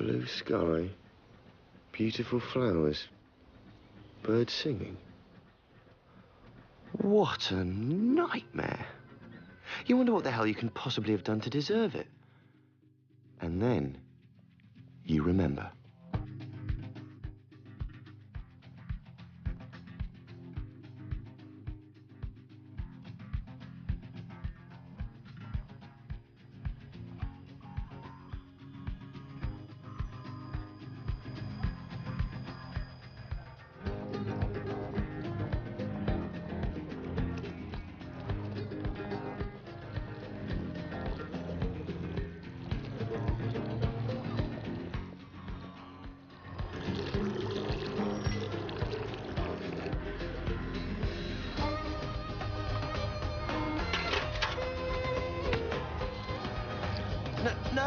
Blue sky, beautiful flowers, birds singing. What a nightmare. You wonder what the hell you can possibly have done to deserve it. And then you remember. No!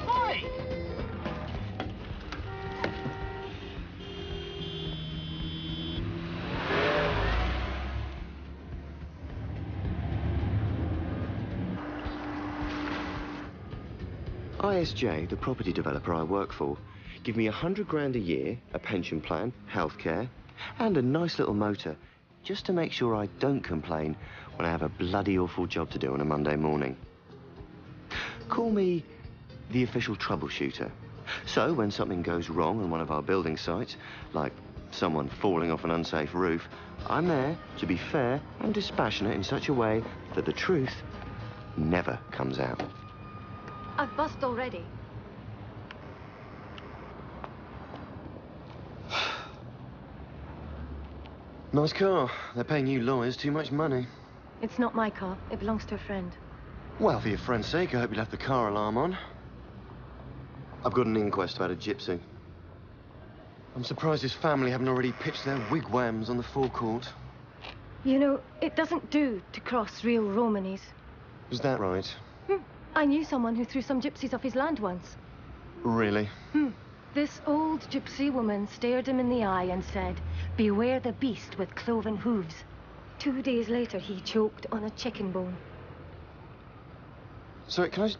Hi! ISJ, the property developer I work for, give me 100 grand a year, a pension plan, healthcare, and a nice little motor, just to make sure I don't complain when I have a bloody awful job to do on a Monday morning. Call me the official troubleshooter. So when something goes wrong on one of our building sites, like someone falling off an unsafe roof, I'm there to be fair and dispassionate in such a way that the truth never comes out. I've buzzed already. Nice car. They're paying you lawyers too much money. It's not my car. It belongs to a friend. Well, for your friend's sake, I hope you left the car alarm on. I've got an inquest about a gypsy. I'm surprised his family haven't already pitched their wigwams on the forecourt. You know, it doesn't do to cross real Romanies. Is that right? I knew someone who threw some gypsies off his land once. Really? This old gypsy woman stared him in the eye and said, "Beware the beast with cloven hooves." 2 days later, he choked on a chicken bone. Sorry, can I just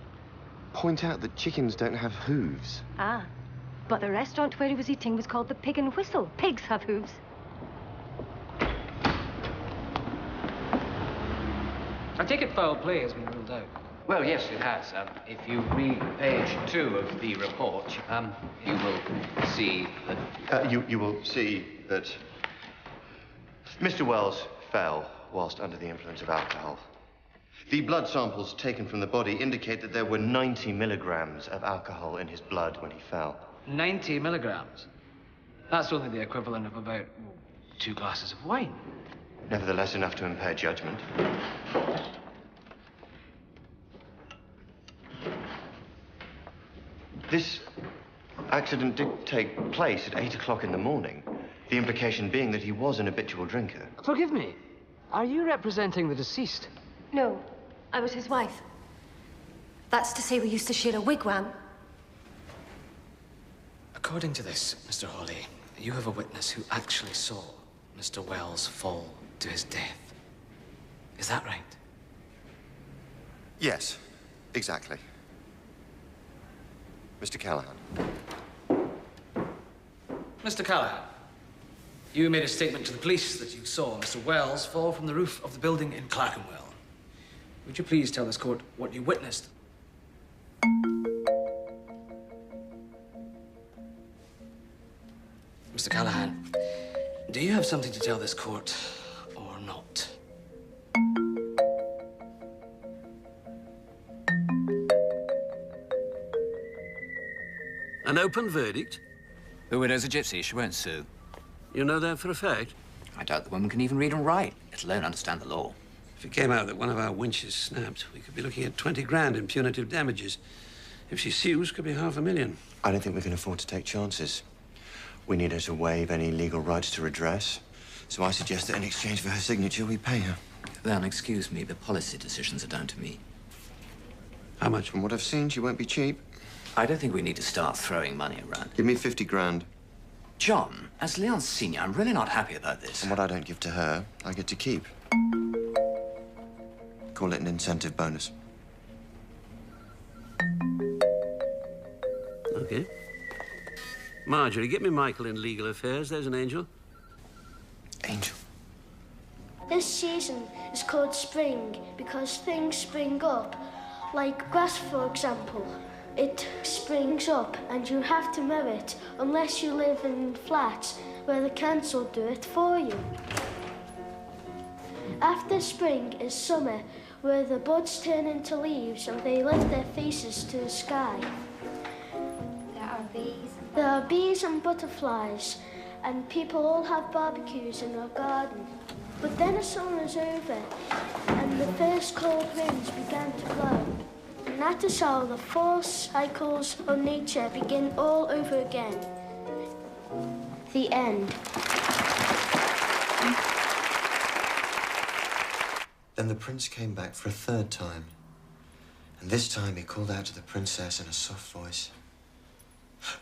point out that chickens don't have hooves? Ah, but the restaurant where he was eating was called the Pig and Whistle. Pigs have hooves. I take it foul play has been ruled out. Well, yes, it has. If you read page 2 of the report, you will see that... You will see that Mr. Wells fell whilst under the influence of alcohol. The blood samples taken from the body indicate that there were 90 milligrams of alcohol in his blood when he fell. 90 milligrams? That's only the equivalent of about 2 glasses of wine. Nevertheless, enough to impair judgment. This accident did take place at 8 o'clock in the morning. The implication being that he was an habitual drinker. Forgive me. Are you representing the deceased? No, I was his wife. That's to say we used to share a wigwam. According to this, Mr. Hawley, you have a witness who actually saw Mr. Wells fall to his death. Is that right? Yes, exactly. Mr. Callahan. Mr. Callahan, you made a statement to the police that you saw Mr. Wells fall from the roof of the building in Clerkenwell. Would you please tell this court what you witnessed? Mr. Callahan, do you have something to tell this court or not? An open verdict? The widow's a gypsy. She won't sue. You know that for a fact? I doubt the woman can even read and write, let alone understand the law. If it came out that one of our winches snapped, we could be looking at 20 grand in punitive damages. If she sues, could be $500,000. I don't think we can afford to take chances. We need her to waive any legal rights to redress. So I suggest that in exchange for her signature, we pay her. Then, excuse me, the policy decisions are down to me. How much? From what I've seen, she won't be cheap. I don't think we need to start throwing money around. Give me 50 grand. John, as Leon's senior, I'm really not happy about this. And what I don't give to her, I get to keep. Call it an incentive bonus. OK. Marjorie, get me Michael in legal affairs. There's an angel. Angel. This season is called spring because things spring up. Like grass, for example. It springs up and you have to mow it unless you live in flats where the council do it for you. After spring is summer, where the buds turn into leaves and they lift their faces to the sky. There are bees and butterflies, and people all have barbecues in our garden. But then the summer is over, and the first cold winds began to blow. And that is how the four cycles of nature begin all over again. The end. Then the prince came back for a third time. And this time he called out to the princess in a soft voice.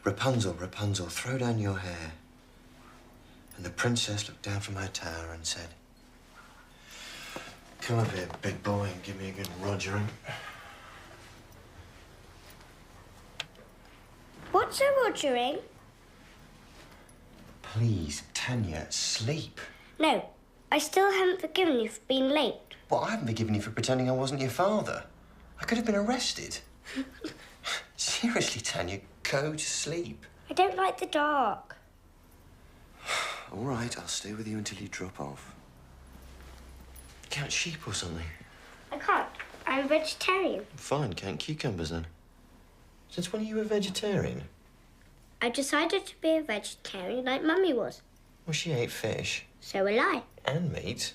Rapunzel, Rapunzel, throw down your hair. And the princess looked down from her tower and said, come up here, big boy, and give me a good rogering. What's a rogering? Please, Tanya, sleep. No, I still haven't forgiven you for being late. Well, I haven't forgiven you for pretending I wasn't your father. I could have been arrested. Seriously, Tanya, go to sleep. I don't like the dark. All right, I'll stay with you until you drop off. Count sheep or something. I can't. I'm a vegetarian. Fine, count cucumbers then. Since when are you a vegetarian? I decided to be a vegetarian like Mummy was. Well, she ate fish. So will I. And meat.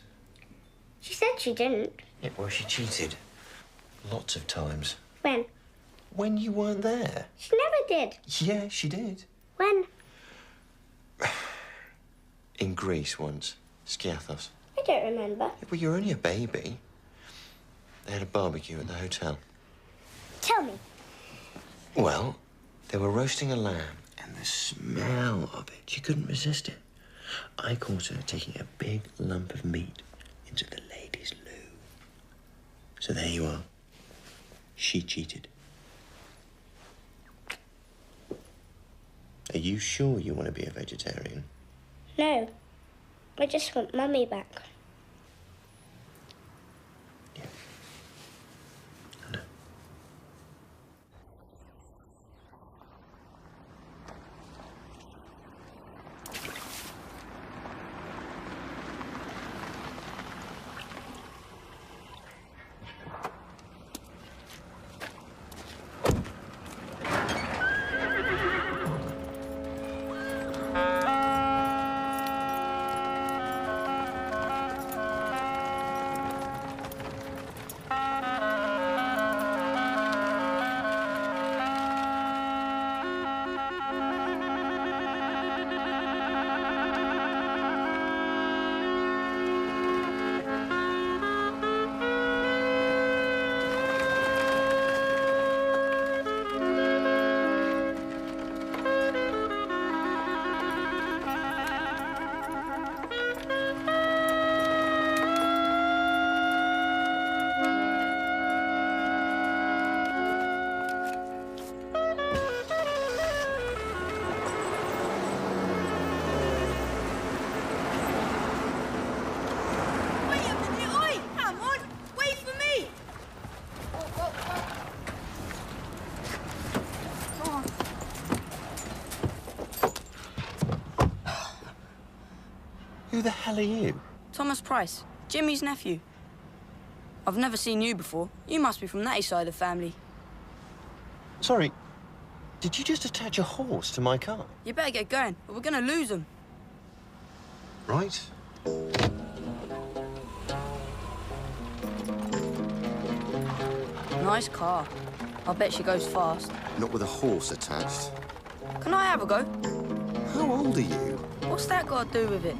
She said she didn't. Yeah, well, she cheated. Lots of times. When? When you weren't there. She never did. Yeah, she did. When? In Greece once. Skiathos. I don't remember. Yeah, well, you were only a baby. They had a barbecue at the hotel. Tell me. Well, they were roasting a lamb, and the smell of it, she couldn't resist it. I caught her taking a big lump of meat into the ladies' loo. So there you are. She cheated. Are you sure you want to be a vegetarian? No. I just want Mummy back. Yeah. I know. Who the hell are you? Thomas Price, Jimmy's nephew. I've never seen you before. You must be from that side of the family. Sorry, did you just attach a horse to my car? You better get going, or we're gonna lose them. Right. Nice car. I bet she goes fast. Not with a horse attached. Can I have a go? How old are you? What's that got to do with it?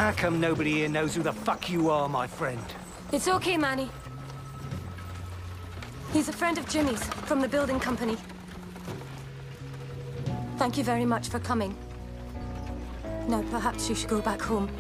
How come nobody here knows who the fuck you are, my friend? It's okay, Manny. He's a friend of Jimmy's, from the building company. Thank you very much for coming. Now, perhaps you should go back home.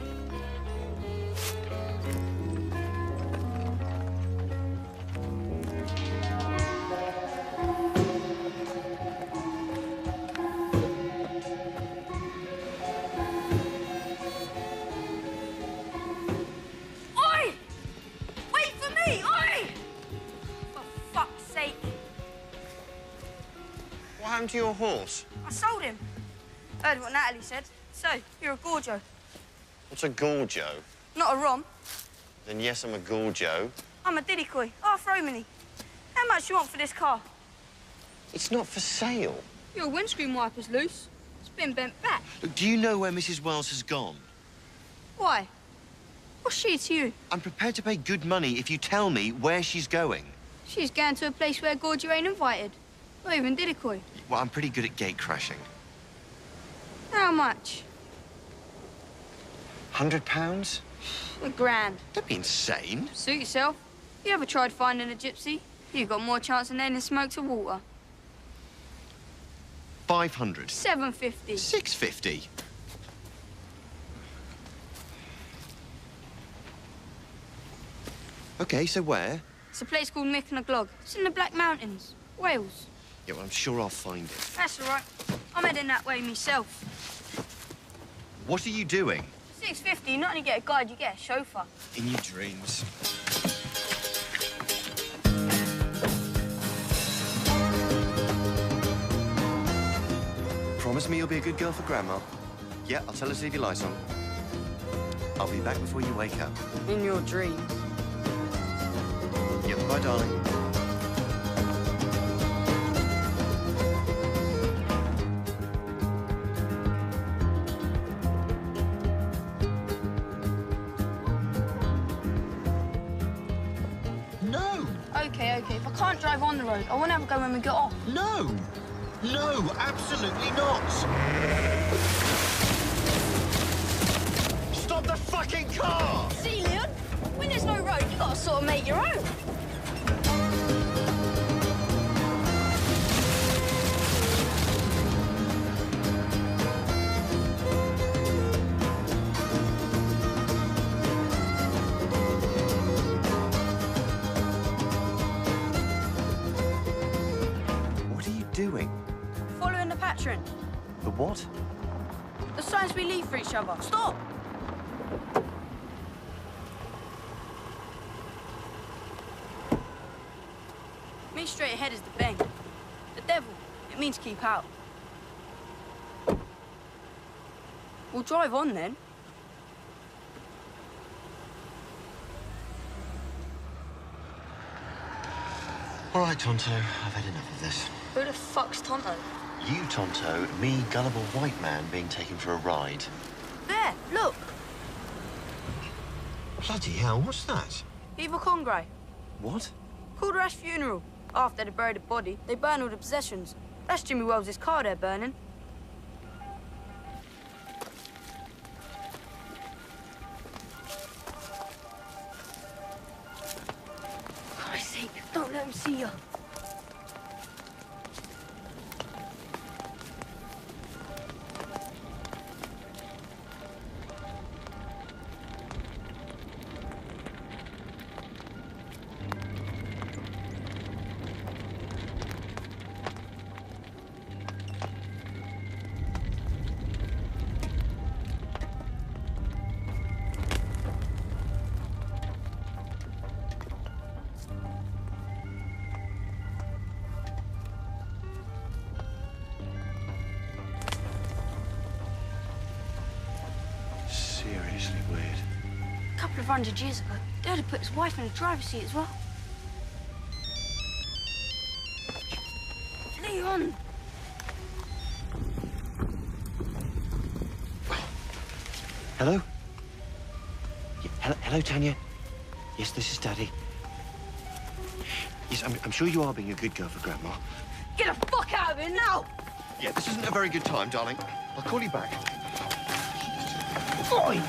Oi! Wait for me! Oi! For fuck's sake. What happened to your horse? I sold him. Heard what Natalie said. So, you're a Gorjo. What's a Gorjo? Not a Rom. Then yes, I'm a Gorjo. I'm a Diddy-Coy, half Romany. How much do you want for this car? It's not for sale. Your windscreen wiper's loose. It's been bent back. Look, do you know where Mrs. Wells has gone? Why? What's she to you? I'm prepared to pay good money if you tell me where she's going. She's going to a place where Gorjo ain't invited. Not even Diddy-Coy. Well, I'm pretty good at gate crashing. How much? £100? £1,000. Don't be insane. Suit yourself. You ever tried finding a gypsy? You've got more chance than adding smoke to water. 500. 750. 650. Okay, so where? It's a place called Mick and a Glog. It's in the Black Mountains, Wales. Yeah, well, I'm sure I'll find it. That's all right. I'm heading that way myself. What are you doing? 650, not only get a guide, you get a chauffeur. In your dreams. Promise me you'll be a good girl for Grandma? Yeah, I'll tell her to leave your lights on. I'll be back before you wake up. In your dreams. Yep, bye, darling. No! Okay, if I can't drive on the road, I want to have a go when we get off. No! No, absolutely not! Stop the fucking car! See, Leon? When there's no road, you gotta sort of make your own. What are you doing? Following the pattern. The what? The signs we leave for each other. Stop! Me straight ahead is the bang. The devil. It means keep out. We'll drive on then. All right, Tonto, I've had enough of this. Who the fuck's Tonto? You, Tonto, me, gullible white man being taken for a ride. There, look. Bloody hell, what's that? Eva Congray. What? Called her Ash funeral. After they buried the body, they burn all the possessions. That's Jimmy Wells' car they're burning. For Christ's sake, don't let him see you. Seriously weird. A couple of 100 years ago, Dad had put his wife in the driver's seat as well. Leon! Hello? Hello, Tanya. Yes, this is Daddy. Yes, I'm sure you are being a good girl for Grandma. Get the fuck out of here now! Yeah, this isn't a very good time, darling. I'll call you back. Oi!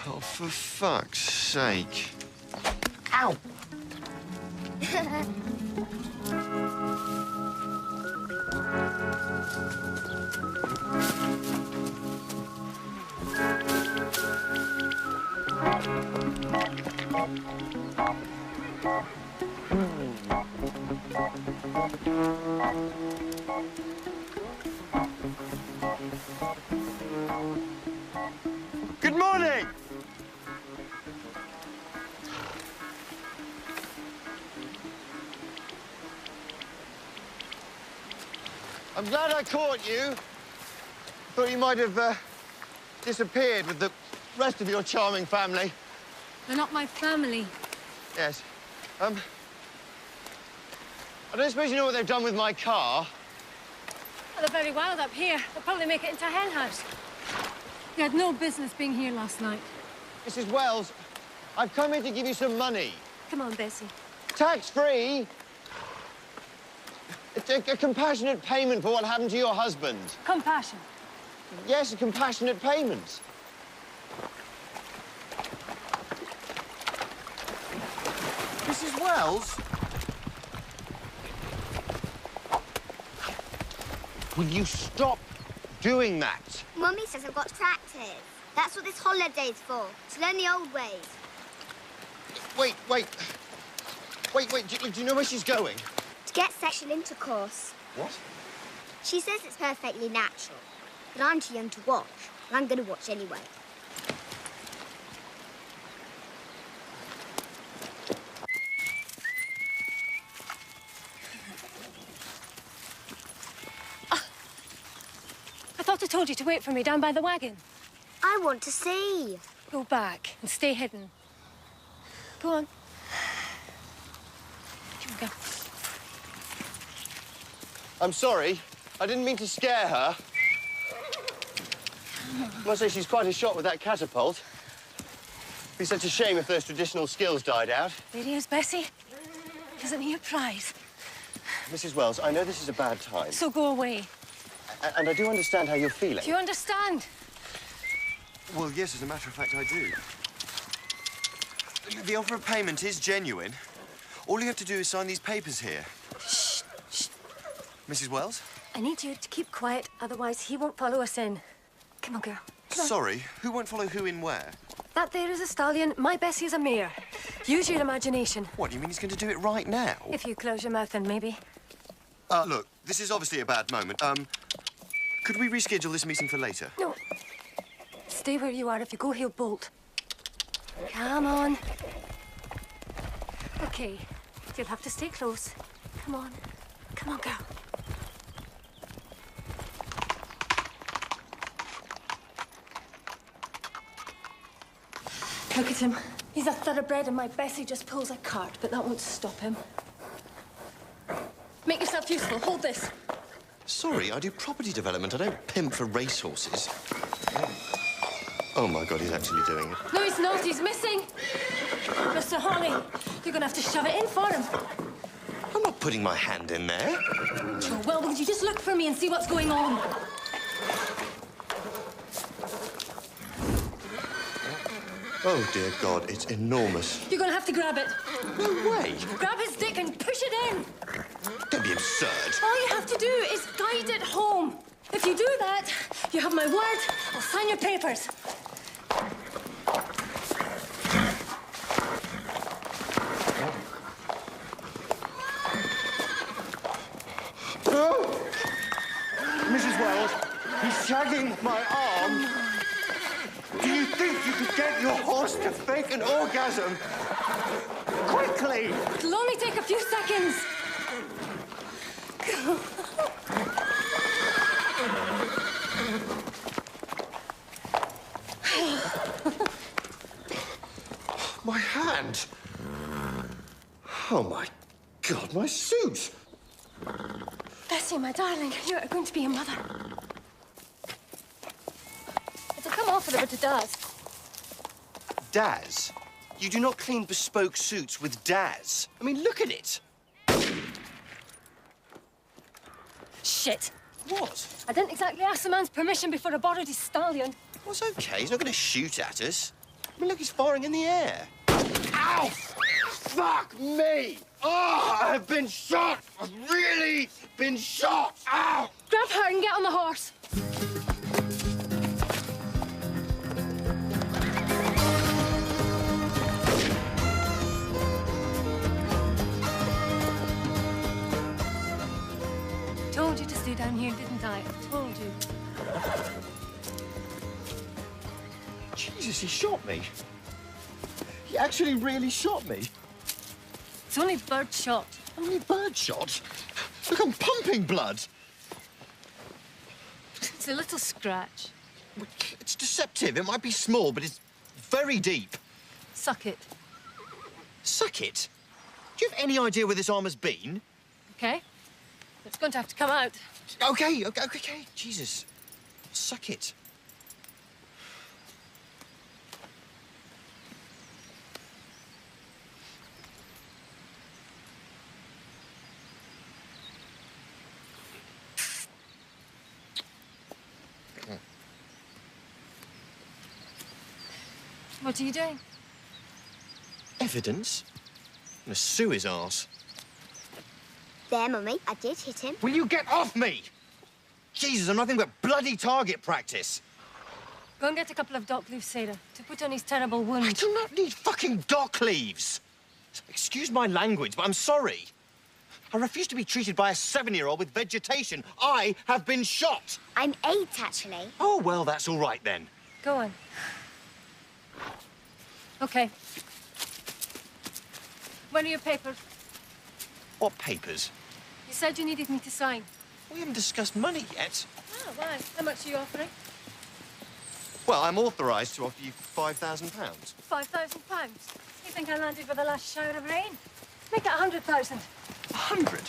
Oh, for fuck's sake. Ow! Good morning! I'm glad I caught you. Thought you might have disappeared with the rest of your charming family. They're not my family. Yes. I don't suppose you know what they've done with my car? Well, they're very wild up here. They'll probably make it into a hen house. They had no business being here last night. Mrs. Wells, I've come here to give you some money. Come on, Bessie. Tax-free. A compassionate payment for what happened to your husband. Compassion. Yes, a compassionate payment. Mrs. Wells? Will you stop doing that? Mummy says I've got to practice. That's what this holiday's for, to learn the old ways. Wait. Do you know where she's going? To get sexual intercourse. What? She says it's perfectly natural, but I'm too young to watch, and I'm going to watch anyway. I thought I told you to wait for me down by the wagon. I want to see. Go back and stay hidden. Go on. Here we go. I'm sorry. I didn't mean to scare her. I must say she's quite a shot with that catapult. It'd be such a shame if those traditional skills died out. There he is, Bessie. Isn't he a prize? Mrs. Wells, I know this is a bad time. So go away. And I do understand how you're feeling. Do you understand? Well, yes, as a matter of fact, I do. The offer of payment is genuine. All you have to do is sign these papers here. Shh. Mrs. Wells? I need you to keep quiet, otherwise he won't follow us in. Come on, girl. Come on. Sorry, who won't follow who in where? That there is a stallion, my Bessie is a mare. Use your imagination. What, you mean he's going to do it right now? If you close your mouth, then maybe. Look, this is obviously a bad moment. Could we reschedule this meeting for later? No. Stay where you are. If you go, he'll bolt. Come on. Okay. You'll have to stay close. Come on. Come on, girl. Look at him. He's a thoroughbred and my Bessie just pulls a cart, but that won't stop him. Make yourself useful. Hold this. Sorry, I do property development. I don't pimp for racehorses. Oh, my God, he's actually doing it. No, he's not. He's missing. Mr. Holly, you're gonna have to shove it in for him. I'm not putting my hand in there. Oh, well, would you just look for me and see what's going on? Oh, dear God, it's enormous. You're gonna have to grab it. No way. Grab his dick and push it in. Don't be absurd. All you have to do is guide it home. If you do that, you have my word. I'll sign your papers. Oh! Mrs. Wells, he's shagging my arm. Do you think you could get your horse to fake an orgasm? Quickly! It'll only take a few seconds. My hand. Oh, my God, my suit. Bessie, my darling, you're going to be a mother. It'll come off whatever it does. Daz? You do not clean bespoke suits with Daz. I mean, look at it. Shit. What? I didn't exactly ask the man's permission before I borrowed his stallion. Well, it's okay. He's not going to shoot at us. I mean, look, he's firing in the air. Ow! Fuck me! Oh, I've been shot! I've really been shot! Ow! Grab her and get on the horse. Told you to stay down here, didn't I? I told you. Jesus, he shot me. He actually really shot me. It's only bird shot. Only bird shot? Look, I'm pumping blood. It's a little scratch. It's deceptive. It might be small, but it's very deep. Suck it. Suck it? Do you have any idea where this arm has been? Okay. It's going to have to come out. Okay. Jesus. Suck it. What are you doing? Evidence? I'm gonna sue his arse. There, Mummy, I did hit him. Will you get off me? Jesus, I'm nothing but bloody target practice. Go and get a couple of dock leaves, Sarah, to put on his terrible wound. I do not need fucking dock leaves. Excuse my language, but I'm sorry. I refuse to be treated by a 7-year-old with vegetation. I have been shot. I'm 8, actually. Oh, well, that's all right then. Go on. Okay. Where are your papers? What papers? You said you needed me to sign. We haven't discussed money yet. Oh, why? How much are you offering? Well, I'm authorised to offer you £5,000. £5,000. You think I landed with the last shower of rain? Make it 100,000. 100?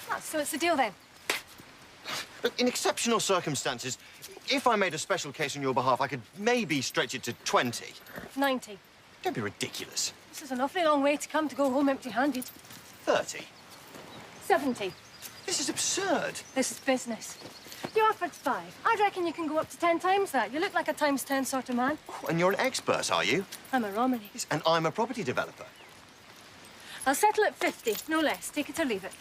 Ah, so it's a deal then. Look, in exceptional circumstances, if I made a special case on your behalf, I could maybe stretch it to 20. 90. Don't be ridiculous. This is an awfully long way to come to go home empty-handed. 30. 70. This is absurd. This is business. You offered 5. I reckon you can go up to 10 times that. You look like a times 10 sort of man. Oh, and you're an expert, are you? I'm a Romany. Yes, and I'm a property developer. I'll settle at 50, no less. Take it or leave it.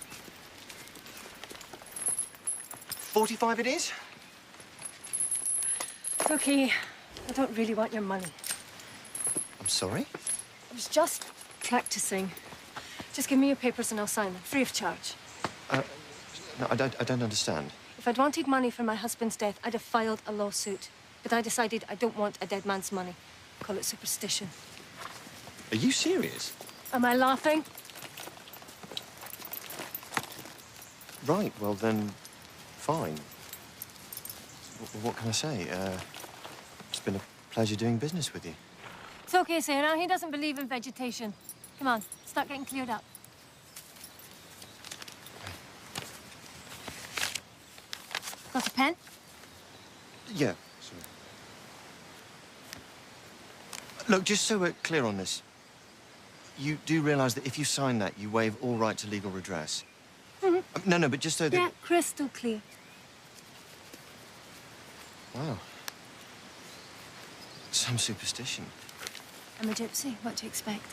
45 it is? It's okay. I don't really want your money. I'm sorry? I was just practicing. Just give me your papers and I'll sign them, free of charge. No, I don't understand. If I'd wanted money for my husband's death, I'd have filed a lawsuit. But I decided I don't want a dead man's money. Call it superstition. Are you serious? Am I laughing? Right, well then, fine. What can I say? It's been a pleasure doing business with you. It's okay, Sarah. He doesn't believe in vegetation. Come on, start getting cleared up. Got a pen? Yeah, sorry. Look, just so we're clear on this, you do realise that if you sign that, you waive all right to legal redress? Mm-hmm. No, but just so that... Yeah, crystal clear. Wow. Some superstition. I'm a gypsy. What do you expect?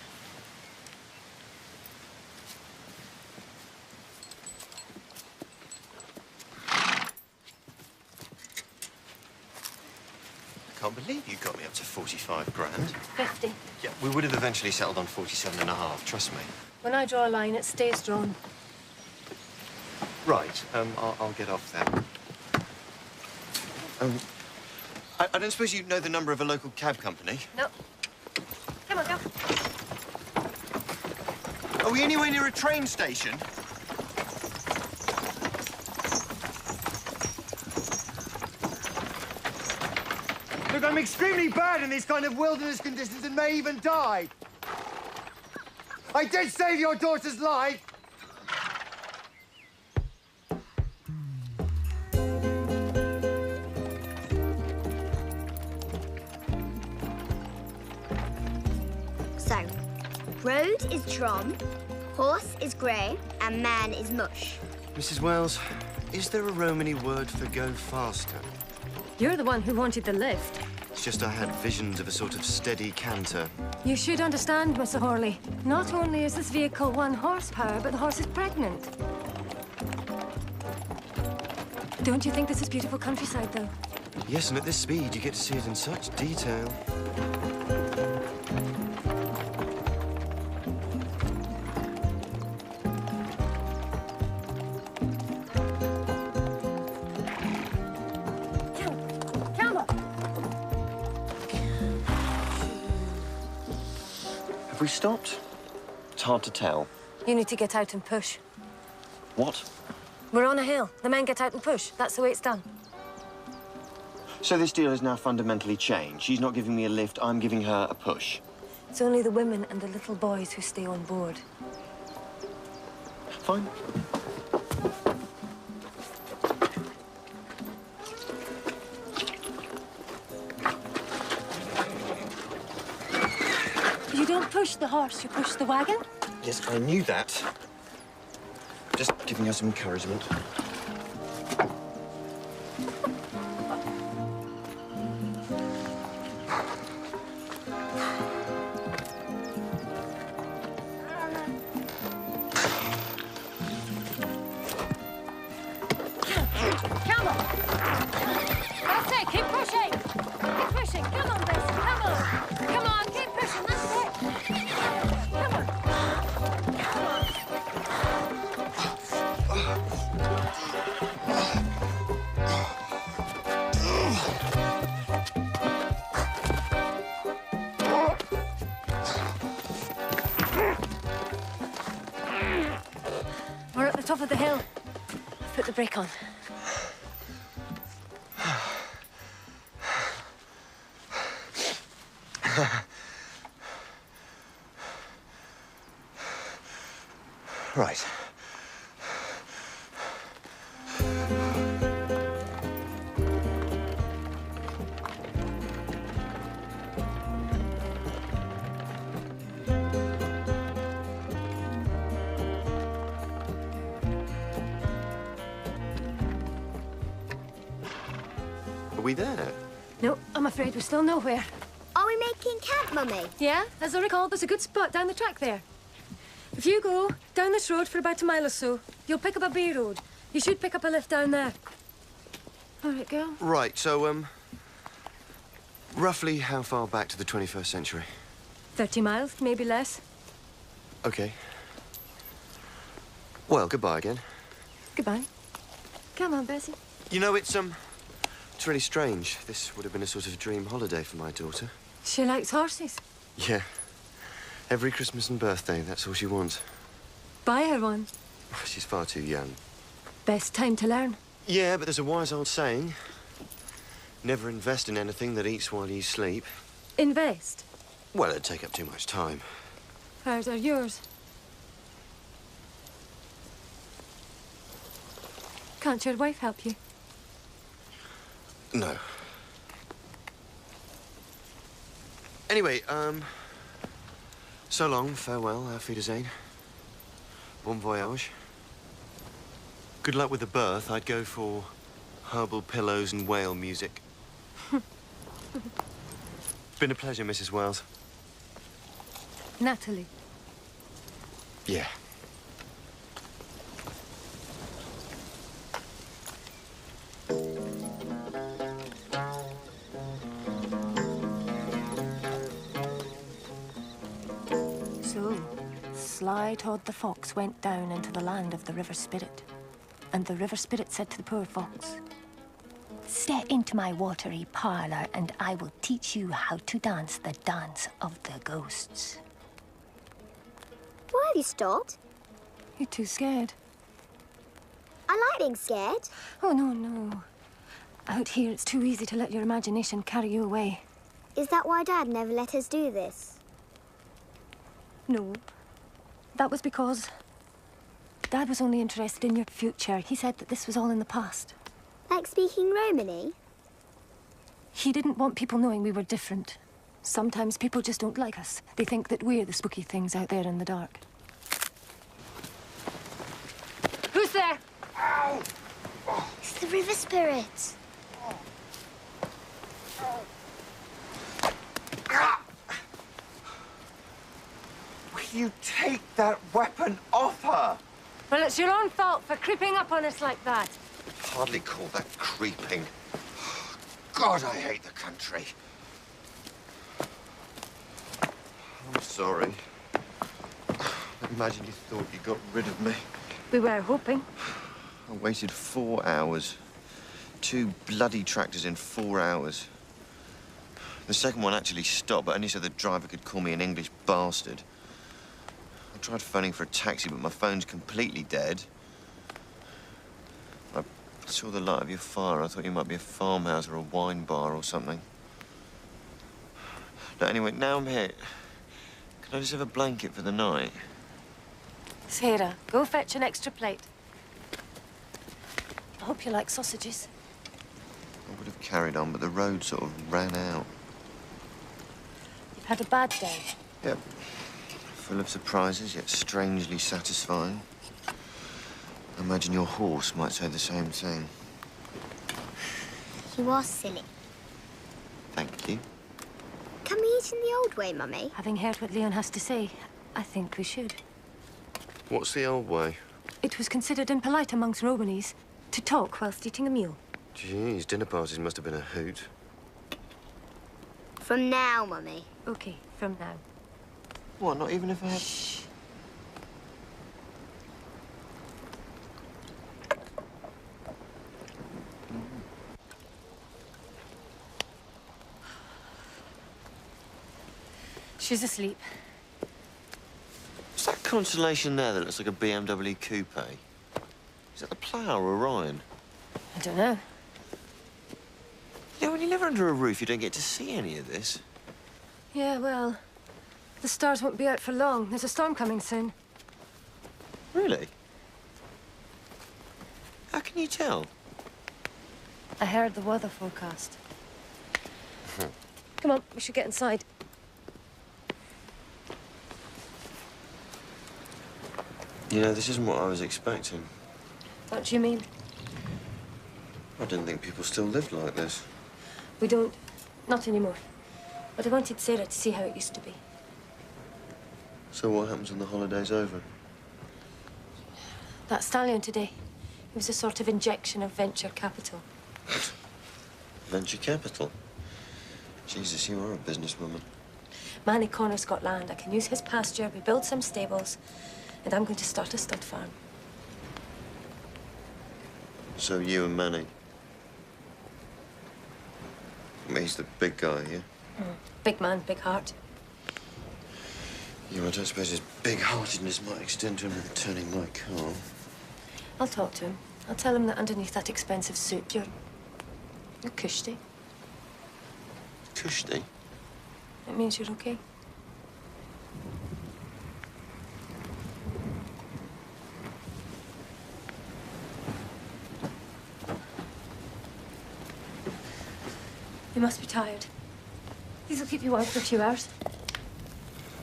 I can't believe you got me up to 45 grand. 50. Yeah, we would have eventually settled on 47.5, trust me. When I draw a line, it stays drawn. Right, I'll get off then. I don't suppose you know the number of a local cab company? No. Come on, go. Are we anywhere near a train station? Look, I'm extremely bad in these kind of wilderness conditions and may even die. I did save your daughter's life. So, road is drum, horse is grey, and man is mush. Mrs. Wells, is there a Romany word for go faster? You're the one who wanted the lift. It's just I had visions of a sort of steady canter. You should understand, Mr. Horley. Not only is this vehicle 1 horsepower, but the horse is pregnant. Don't you think this is beautiful countryside, though? Yes, and at this speed, you get to see it in such detail. Have we stopped? It's hard to tell. You need to get out and push. What? We're on a hill. The men get out and push. That's the way it's done. So this deal has now fundamentally changed. She's not giving me a lift, I'm giving her a push. It's only the women and the little boys who stay on board. Fine. You don't push the horse, you push the wagon? Yes, I knew that. Just giving her some encouragement. Come on! That's it, keep pushing! Keep pushing, come on, Bessie, come on! Come on, keep pushing, that's it! Come on! Come on! We're at the top of the hill. Put the brake on. Right. Are we there? No, I'm afraid we're still nowhere. Are we making camp, Mummy? Yeah, as I recall, there's a good spot down the track there. If you go down this road for about a mile or so, you'll pick up a B road. You should pick up a lift down there. All right, girl. Right, so, roughly how far back to the 21st century? 30 miles, maybe less. Okay. Well, goodbye again. Goodbye. Come on, Bessie. You know, it's really strange. This would have been a sort of dream holiday for my daughter. She likes horses. Yeah. Every Christmas and birthday, that's all she wants. Buy her one. She's far too young. Best time to learn. Yeah, but there's a wise old saying. 'Never invest in anything that eats while you sleep.' Invest? Well, it'd take up too much time. Ours are yours. Can't your wife help you? No. Anyway, so long, farewell, auf Wiedersehen. Bon voyage. Good luck with the birth. I'd go for herbal pillows and whale music. Been a pleasure, Mrs. Wells. Natalie. Yeah. So, Sly Todd the Fox went down into the land of the River Spirit. And the River Spirit said to the poor fox, "Step into my watery parlor, and I will teach you how to dance the dance of the ghosts." Why have you stopped? You're too scared. I like being scared. Oh, no, no. Out here, it's too easy to let your imagination carry you away. Is that why Dad never let us do this? No. That was because Dad was only interested in your future. He said that this was all in the past. Like speaking Romany? He didn't want people knowing we were different. Sometimes people just don't like us. They think that we're the spooky things out there in the dark. Who's there? Ow! It's the River Spirit. Will you take that weapon off her? Well, it's your own fault for creeping up on us like that. Hardly call that creeping. God, I hate the country. I'm sorry. Imagine you thought you got rid of me. We were hoping. I waited 4 hours. 2 bloody tractors in 4 hours. The second one actually stopped, but only so the driver could call me an English bastard. I tried phoning for a taxi, but my phone's completely dead. I saw the light of your fire. I thought you might be a farmhouse or a wine bar or something. But anyway, now I'm here. Can I just have a blanket for the night? Sarah, go fetch an extra plate. I hope you like sausages. I would have carried on, but the road sort of ran out. You've had a bad day. Yep. Full of surprises, yet strangely satisfying. I imagine your horse might say the same thing. He was silly. Thank you. Can we eat in the old way, Mummy? Having heard what Leon has to say, I think we should. What's the old way? It was considered impolite amongst Romanese to talk whilst eating a meal. Jeez, dinner parties must have been a hoot. From now, Mummy. Okay, from now. What, not even if I had... Shh. She's asleep. What's that constellation there that looks like a BMW coupe? Is that the Plough or Orion? I don't know. You know, when you live under a roof, you don't get to see any of this. Yeah, well, the stars won't be out for long. There's a storm coming soon. Really? How can you tell? I heard the weather forecast. Come on, we should get inside. You know, this isn't what I was expecting. What do you mean? I didn't think people still lived like this. We don't. Not anymore. But I wanted Sarah to see how it used to be. So what happens when the holiday's over? That stallion today, it was a sort of injection of venture capital. Venture capital? Jesus, you are a businesswoman. Manny Connor's got land. I can use his pasture, we build some stables, and I'm going to start a stud farm. So you and Manny? He's the big guy, yeah? Big man, big heart. Yeah, I don't suppose his big-heartedness might extend to him returning my car. I'll talk to him. I'll tell him that underneath that expensive suit, you're cushy. Cushy? It means you're okay. You must be tired. These will keep you out for a few hours.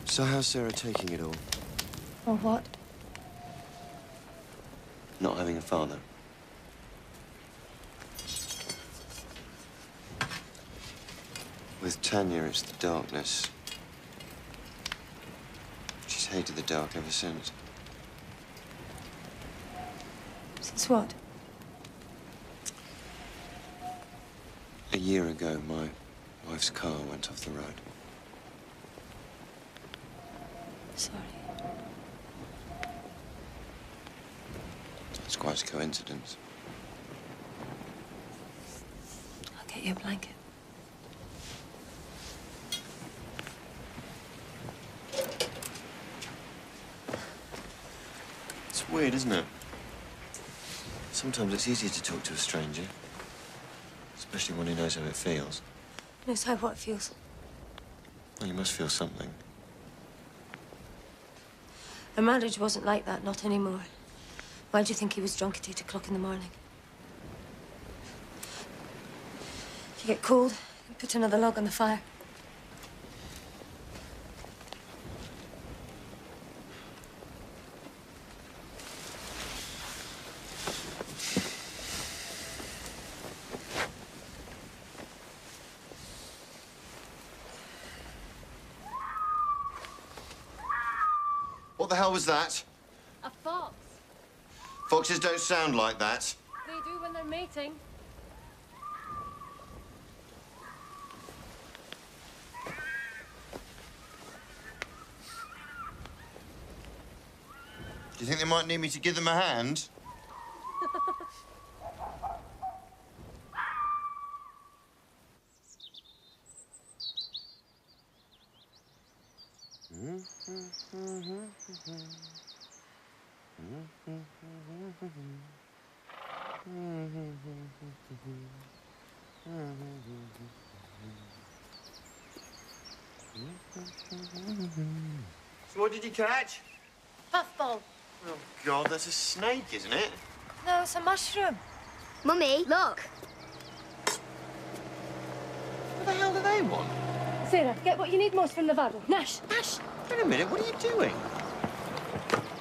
So how's Sarah taking it all? Or what? Not having a father. With Tanya, it's the darkness. She's hated the dark ever since. Since what? A year ago, my wife's car went off the road. Sorry. It's quite a coincidence. I'll get you a blanket. It's weird, isn't it? Sometimes it's easier to talk to a stranger. Especially when he knows how it feels. Knows how what feels. Well, you must feel something. Our marriage wasn't like that, not anymore. Why do you think he was drunk at 8 o'clock in the morning? If you get cold, put another log on the fire. What the hell was that? A fox. Foxes don't sound like that. They do when they're mating. Do you think they might need me to give them a hand? So what did you catch? Puffball. Oh, God, that's a snake, isn't it? No, it's a mushroom. Mummy, look. What the hell do they want? Sarah, get what you need most from the barrel. Nash, Nash. Wait a minute, what are you doing?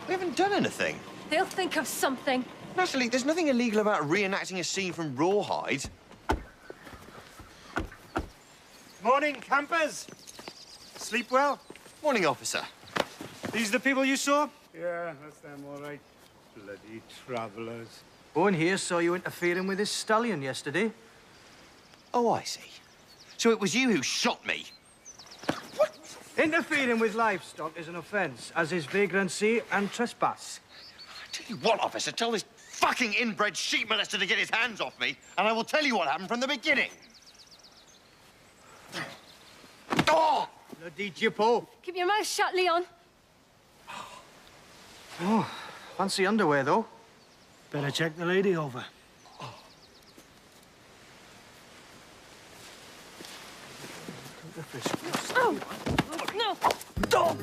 We haven't done anything. They'll think of something. Natalie, there's nothing illegal about reenacting a scene from Rawhide. Morning, campers. Sleep well? Morning, officer. These the people you saw? Yeah, that's them, all right. Bloody travellers. Owen here saw you interfering with his stallion yesterday. Oh, I see. So it was you who shot me? What? Interfering with livestock is an offence, as is vagrancy and trespass. I tell you what, officer, tell this fucking inbred sheep molester to get his hands off me, and I will tell you what happened from the beginning. Oh! Bloody Jippo. Keep your mouth shut, Leon. Oh, fancy underwear, though. Better check the lady over. Oh! No! Dog!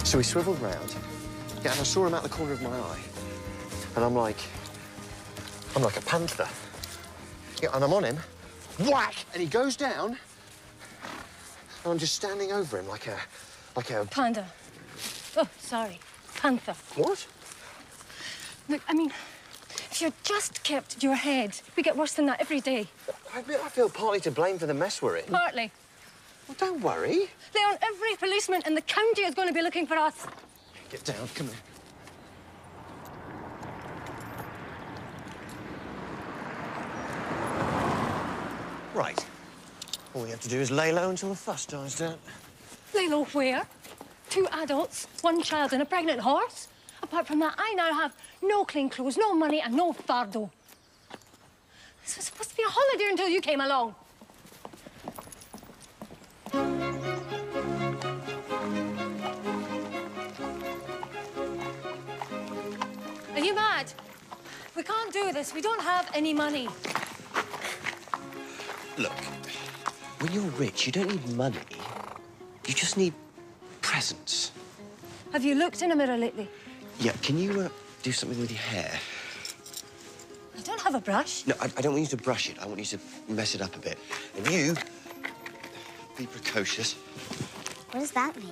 So he swiveled round, yeah, and I saw him out the corner of my eye. And I'm like a panther. Yeah, and I'm on him, whack, and he goes down, and I'm just standing over him like a... Panda. Oh, sorry. Panther. What? Look, I mean, if you just kept your head, we get worse than that every day. I feel partly to blame for the mess we're in. Partly. Well, don't worry. Leon, every policeman in the county is going to be looking for us. Get down, come here. Right. All we have to do is lay low until the fuss dies down. Lay low where? 2 adults, 1 child and a pregnant horse? Apart from that, I now have no clean clothes, no money and no fardo. This was supposed to be a holiday until you came along. Are you mad? We can't do this. We don't have any money. Look, when you're rich, you don't need money. You just need presence. Have you looked in a mirror lately? Yeah, can you do something with your hair? I don't have a brush. No, I don't want you to brush it. I want you to mess it up a bit. And you, be precocious. What does that mean?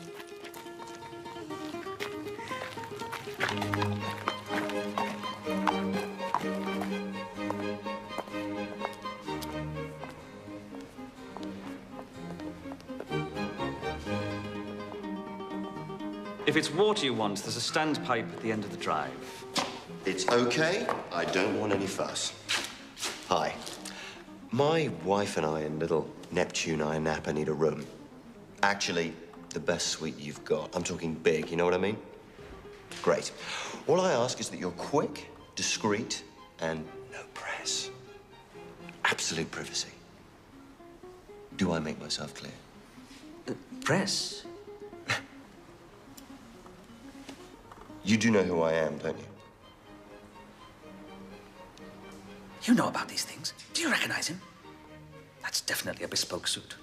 If it's water you want, there's a standpipe at the end of the drive. It's okay. I don't want any fuss. Hi. My wife and I and little Neptune I and Napa need a room. Actually, the best suite you've got. I'm talking big, you know what I mean? Great. All I ask is that you're quick, discreet, and no press. Absolute privacy. Do I make myself clear? Press? You do know who I am, don't you? You know about these things. Do you recognize him? That's definitely a bespoke suit.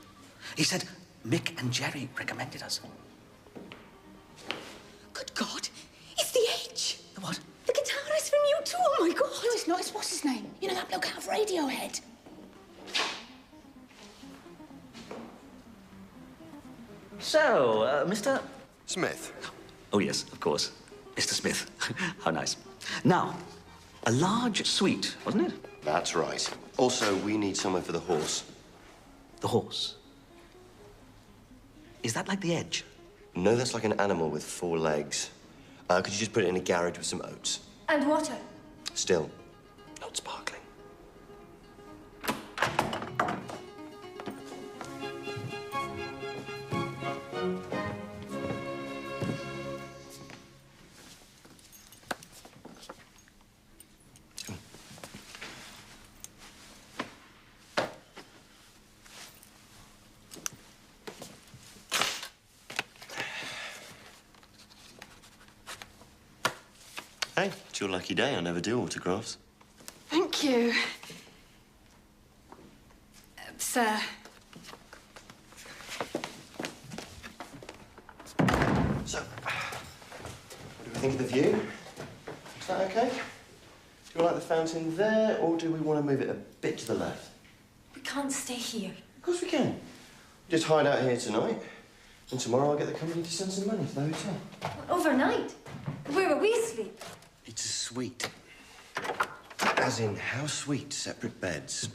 He said Mick and Jerry recommended us. Good God, it's the Edge. The what? The guitarist from U2, oh my God. No, it's not, it's what's his name? You know, that bloke out of Radiohead. So, Mr. Smith. Oh, yes, of course. Mr. Smith. How nice. Now, a large suite, wasn't it? That's right. Also, we need somewhere for the horse. The horse? Is that like the Edge? No, that's like an animal with 4 legs. Could you just put it in a garage with some oats? And water. Still, not sparkling. Hey, it's your lucky day. I never do autographs. Thank you. Sir. So, what do we think of the view? Is that okay? Do you like the fountain there, or do we want to move it a bit to the left? We can't stay here. Of course we can. Just hide out here tonight, and tomorrow I'll get the company to send some money to the hotel. Overnight? Where will we sleep? It's a suite. As in, how sweet, separate beds.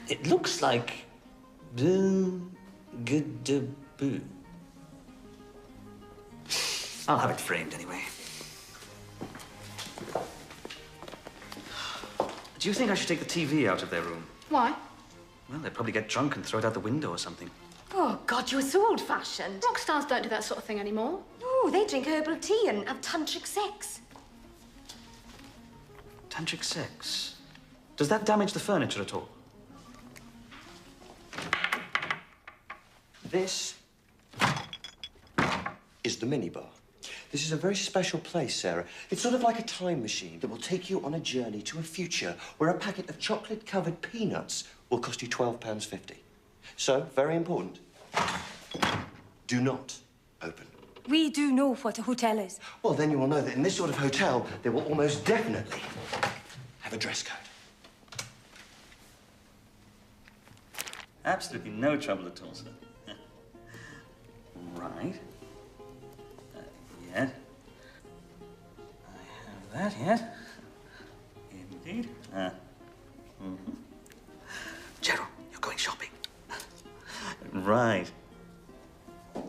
It looks like... Good-a-boo. I'll have it framed anyway. Do you think I should take the TV out of their room? Why? Well, they'd probably get drunk and throw it out the window or something. Oh, God, you're so old-fashioned. Rock stars don't do that sort of thing anymore. No, they drink herbal tea and have tantric sex. Tantric sex? Does that damage the furniture at all? This is the minibar. This is a very special place, Sarah. It's sort of like a time machine that will take you on a journey to a future where a packet of chocolate-covered peanuts will cost you £12.50. So, very important. Do not open. We do know what a hotel is. Well, then you will know that in this sort of hotel, they will almost definitely have a dress code. Absolutely no trouble at all, sir. Right. Yet. I have that yet. Indeed. Gerald, you're going shopping. Right.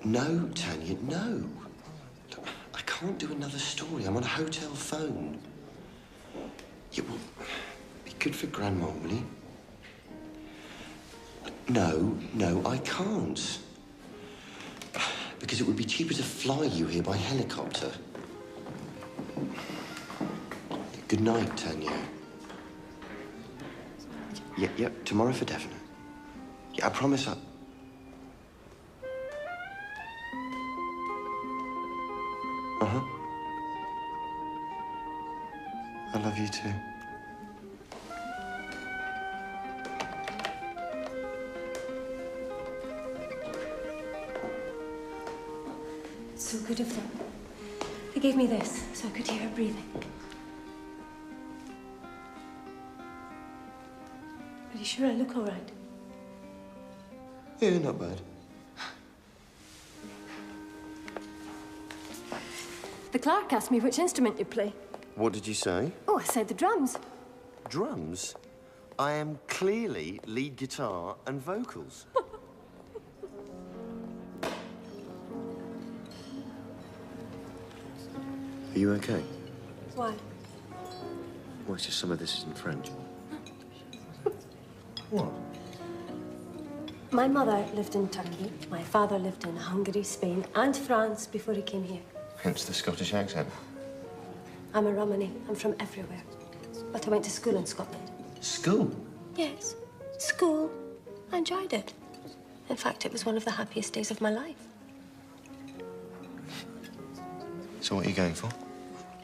No, Tanya, no. I can't do another story. I'm on a hotel phone. It will be good for Grandma, will you? No, I can't. Because it would be cheaper to fly you here by helicopter. Good night, Tanya. Yep, tomorrow for definite. Yeah, I promise love you too. So good of them. They gave me this so I could hear her breathing. Are you sure I look all right? Yeah, not bad. The clerk asked me which instrument you play. What did you say? Oh, I said the drums. Drums? I am clearly lead guitar and vocals. Are you okay? Why? Well, it's just some of this isn't French. What? My mother lived in Turkey. My father lived in Hungary, Spain, and France before he came here. Hence the Scottish accent. I'm a Romany. I'm from everywhere. But I went to school in Scotland. School? Yes, school. I enjoyed it. In fact, it was one of the happiest days of my life. So what are you going for?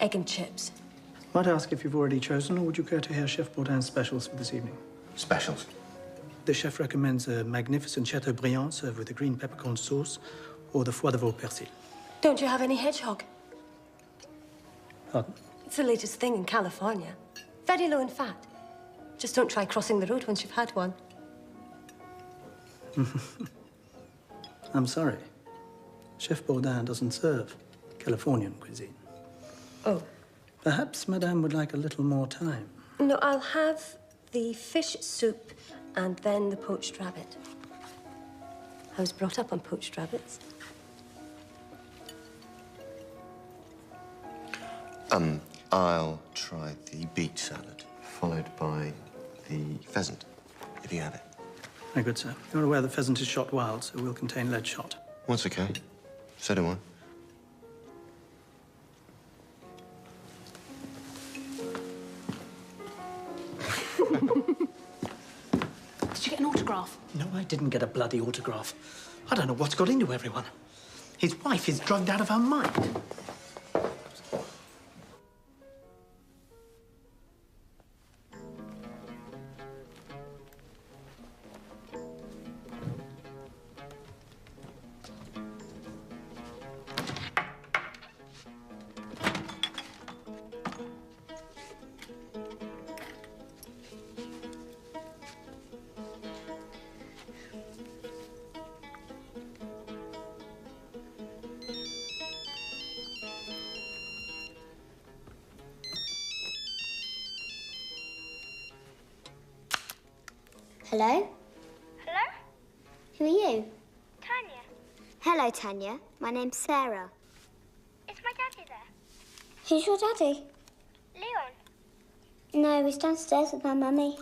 Egg and chips. Might I ask if you've already chosen, or would you care to hear Chef Bourdin's specials for this evening? Specials? The chef recommends a magnificent Chateaubriand served with a green peppercorn sauce, or the foie de veau persil. Don't you have any hedgehog? Pardon? It's the latest thing in California. Very low in fat. Just don't try crossing the road once you've had one. I'm sorry. Chef Bourdin doesn't serve Californian cuisine. Oh. Perhaps Madame would like a little more time. No, I'll have the fish soup and then the poached rabbit. I was brought up on poached rabbits. I'll try the beet salad, followed by the pheasant, if you have it. Very good, sir. You're aware the pheasant is shot wild, so will contain lead shot. That's okay. So do I. Did you get an autograph? No, I didn't get a bloody autograph. I don't know what's got into everyone. His wife is drugged out of her mind. Hello? Hello? Who are you? Tanya, Hello, Tanya. My name's Sarah. is my daddy there? Who's your daddy? Leon, No, he's downstairs with my mummy.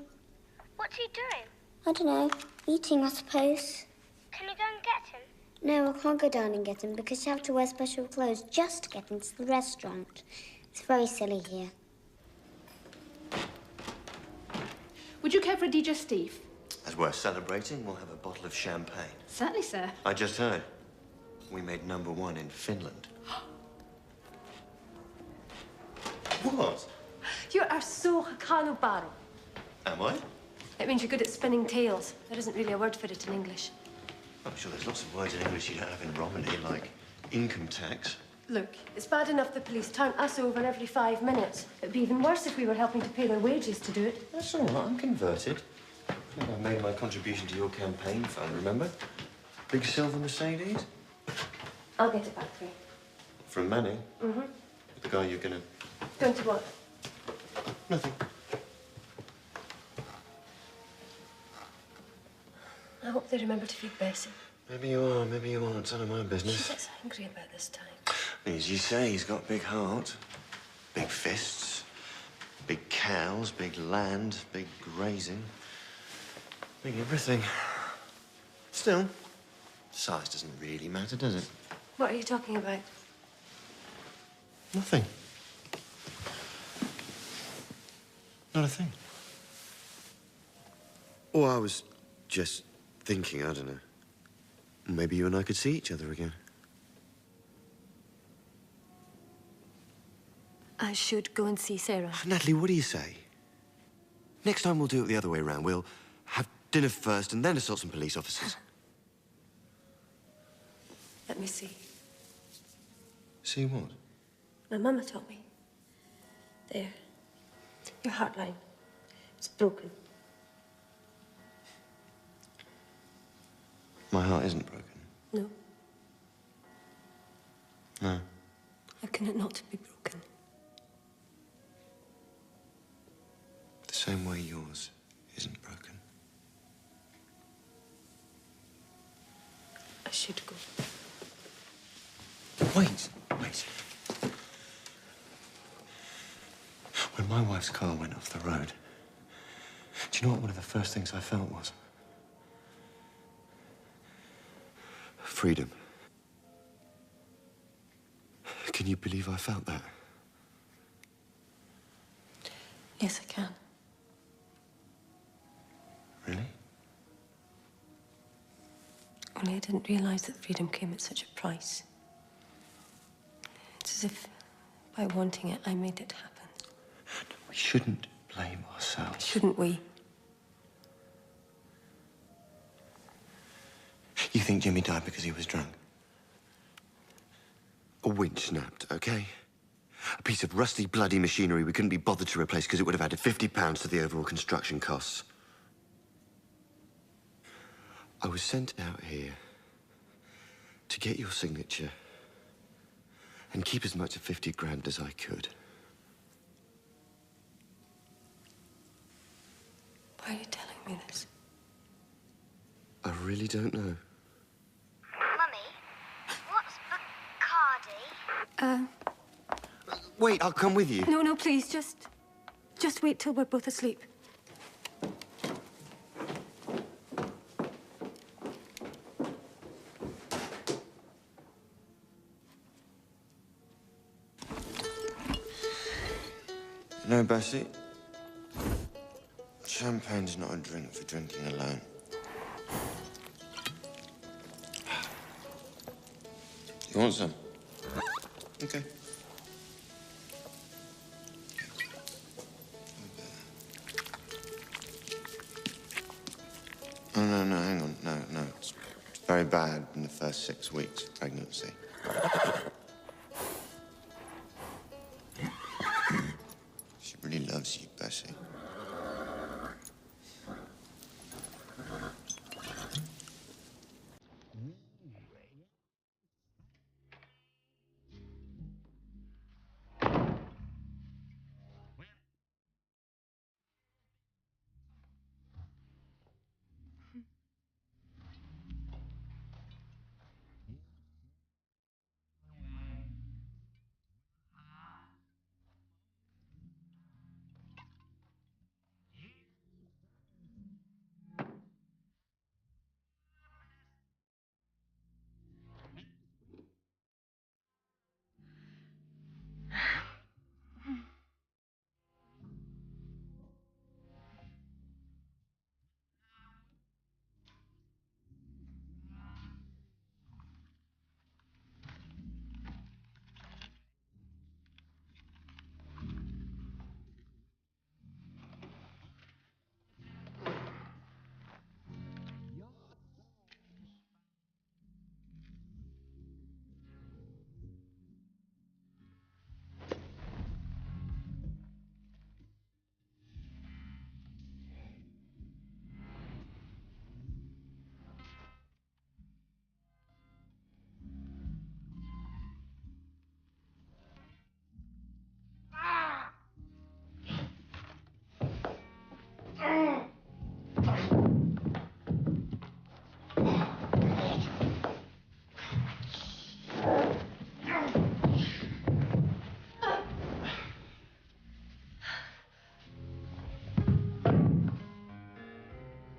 what's he doing? I don't know. Eating, I suppose. Can you go and get him? No, I can't go down and get him because you have to wear special clothes just to get into the restaurant. It's very silly here. Would you care for a digestif? As we're celebrating, we'll have a bottle of champagne. Certainly, sir. I just heard. We made #1 in Finland. What? You are so hakanobaro. Am I? It means you're good at spinning tales. There isn't really a word for it in English. I'm sure there's lots of words in English you don't have in Romany, like income tax. Look, it's bad enough the police turn us over every 5 minutes. It'd be even worse if we were helping to pay their wages to do it. That's all right, I'm converted. I made my contribution to your campaign fund, remember? Big silver Mercedes? I'll get it back for you. From Manny? Mm-hmm. The guy you're gonna... Going to what? Nothing. I hope they remember to feed Bessie. Maybe you are, maybe you aren't. It's none of my She business. gets angry about this time. As you say, he's got big heart, big fists, big cows, big land, big grazing, big everything. Still, size doesn't really matter, does it? What are you talking about? Nothing. Not a thing. Oh, I was just thinking, I don't know. Maybe you and I could see each other again. I should go and see Sarah. Natalie, what do you say? Next time we'll do it the other way around. We'll have dinner first and then assault some police officers. Let me see. See what? My mama taught me. There. Your heart line. It's broken. My heart isn't broken. No. No. How can it not be broken? The same way yours isn't broken. I should go. Wait. When my wife's car went off the road, do you know what one of the first things I felt was? Freedom. Can you believe I felt that? Yes, I can. Really? Only I didn't realize that freedom came at such a price. It's as if by wanting it, I made it happen. We shouldn't blame ourselves. Shouldn't we? You think Jimmy died because he was drunk? A winch snapped, okay? A piece of rusty, bloody machinery we couldn't be bothered to replace because it would have added £50 to the overall construction costs. I was sent out here to get your signature and keep as much of 50 grand as I could. Why are you telling me this? I really don't know. Mummy, what's Bacardi? Wait, I'll come with you. No, please, just wait till we're both asleep. No, Bessie. Champagne's not a drink for drinking alone. You want some? Okay. Oh, no, hang on. No. It's very bad in the first 6 weeks of pregnancy. She really loves you, Bessie.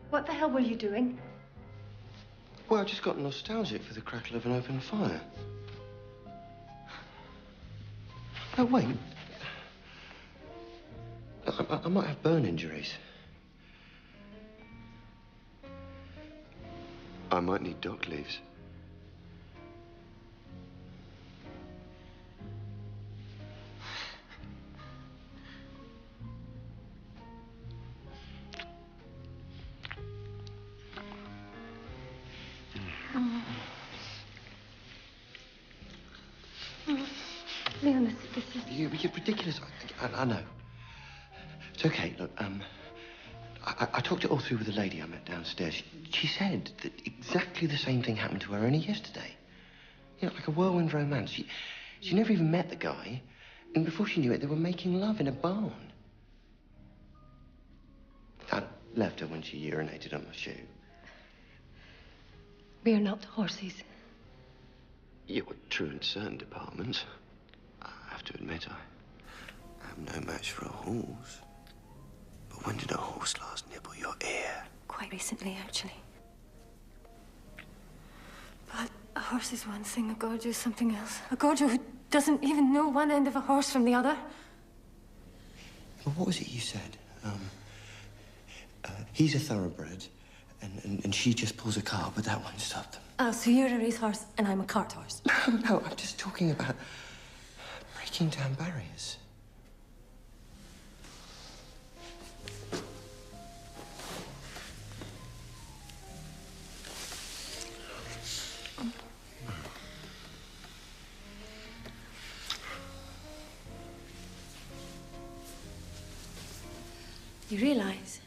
What the hell were you doing? Well, I just got nostalgic for the crackle of an open fire. Oh, wait. I might have burn injuries. I might need dock leaves. Leon, this is... You're ridiculous. I know. It's okay. Look, I talked it all through with the lady I met downstairs. She said that exactly the same thing happened to her only yesterday. You know, like a whirlwind romance. She never even met the guy, and before she knew it, they were making love in a barn. I left her when she urinated on my shoe. We are not horses. You were true in certain departments. I have to admit, I am no match for a horse. But when did a horse last nibble your ear? Quite recently, actually. But a horse is one thing, a gorger is something else. A gorger who doesn't even know one end of a horse from the other. Well, what was it you said? He's a thoroughbred, and she just pulls a cart, but that won't stop them. Oh, so you're a racehorse and I'm a cart horse. No, I'm just talking about breaking down barriers. You realise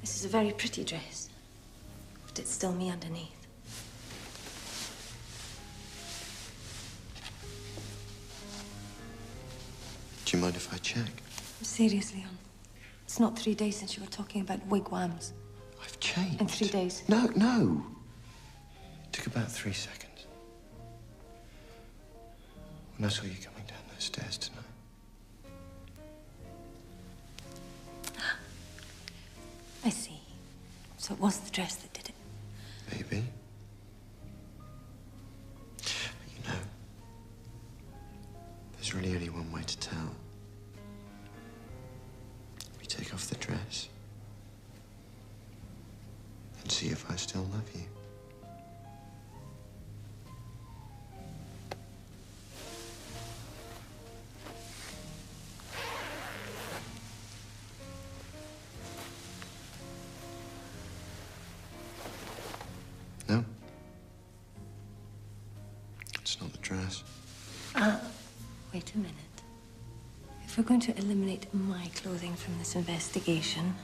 this is a very pretty dress, but it's still me underneath. Do you mind if I check? Seriously, Leon. It's not 3 days since you were talking about wigwams. I've changed. In 3 days. No. It took about 3 seconds. When I saw you coming down those stairs tonight. I see. So it was the dress that did it. Maybe. But you know, there's really only one way to tell. We take off the dress and see if I still love you. No. It's not the dress. Wait a minute. If we're going to eliminate my clothing from this investigation...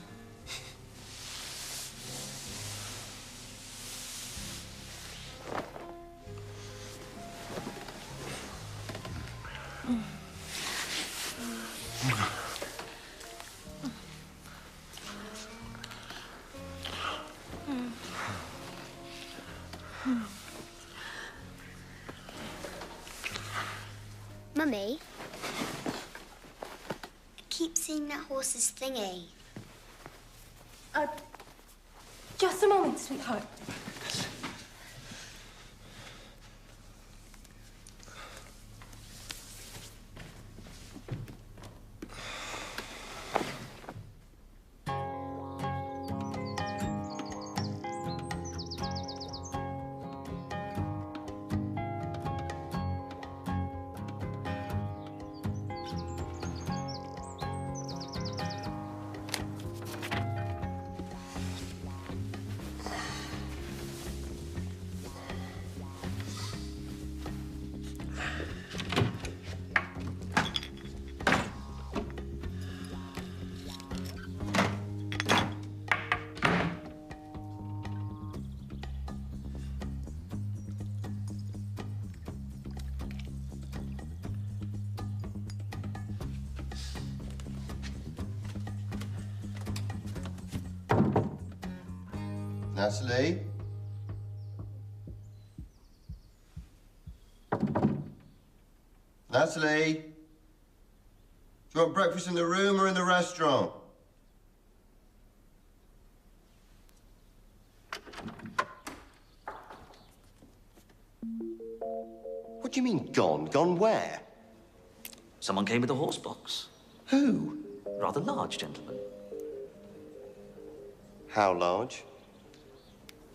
Mummy, I keep seeing that horse's thingy. Just a moment, sweetheart. Natalie? Natalie? Do you want breakfast in the room or in the restaurant? What do you mean, gone? Gone where? Someone came with a horse box. Who? Rather large gentleman. How large?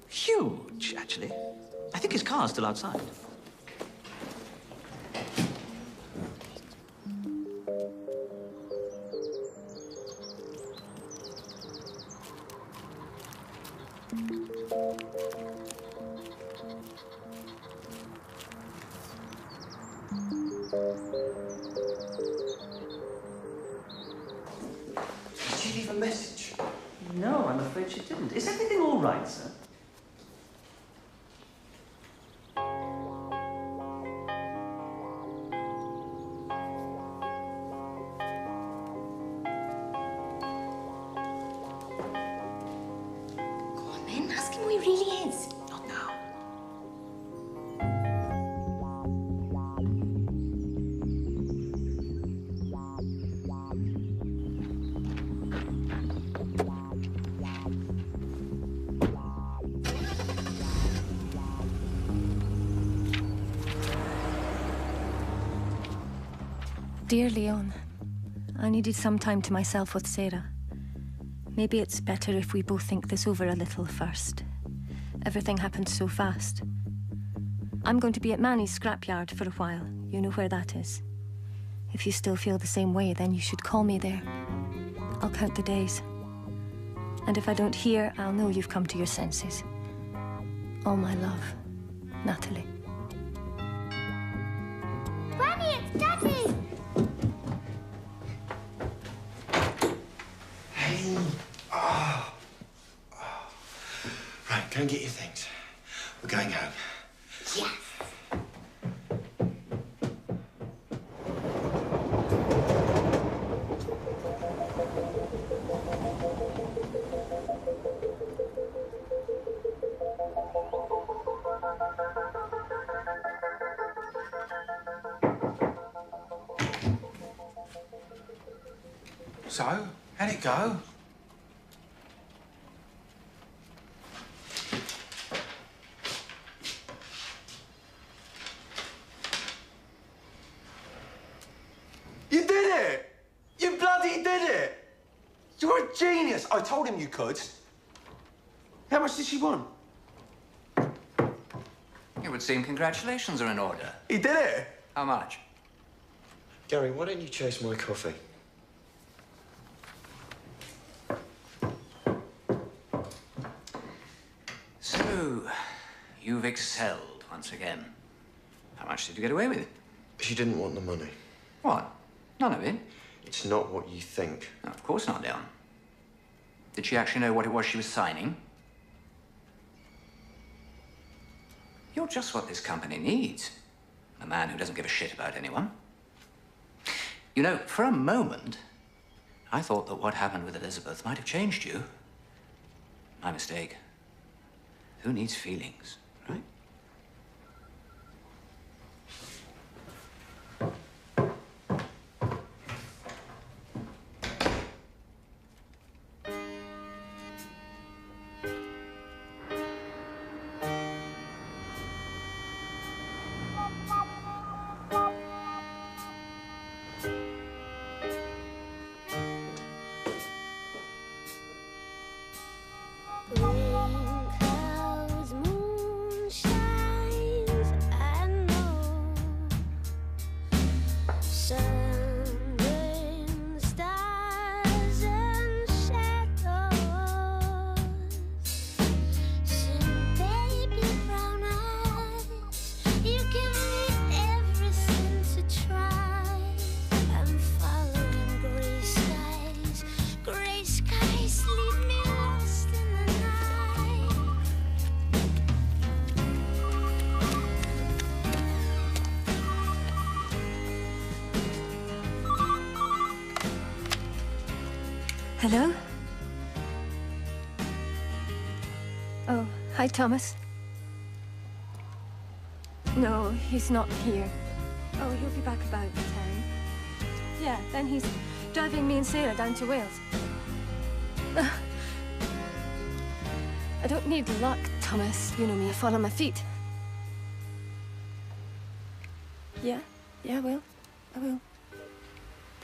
Huge, actually. I think his car's still outside. Did she leave a message? No, I'm afraid she didn't. Is everything all right, sir? Ask him who he really is. Not now. Dear Leon, I needed some time to myself with Sarah. Maybe it's better if we both think this over a little first. Everything happened so fast. I'm going to be at Manny's scrapyard for a while. You know where that is. If you still feel the same way, then you should call me there. I'll count the days. And if I don't hear, I'll know you've come to your senses. All my love, Natalie. Granny, it's Daddy! Hey. Oh. Right, go and get your things. We're going home. Yes. So, how'd it go? You did it! You bloody did it! You're a genius! I told him you could. How much did she want? It would seem congratulations are in order. He did it! How much? Gary, why don't you chase my coffee? So, you've excelled once again. How much did you get away with? She didn't want the money. What? None of it? It's not what you think. No, of course not, Leon. Did she actually know what it was she was signing? You're just what this company needs. A man who doesn't give a shit about anyone. You know, for a moment, I thought that what happened with Elizabeth might have changed you. My mistake. Who needs feelings, right? Hello? Oh, hi, Thomas. No, he's not here. Oh, he'll be back about 10. Yeah, then he's driving me and Sarah down to Wales. I don't need luck, Thomas. You know me, I fall on my feet. Yeah, I will. I will.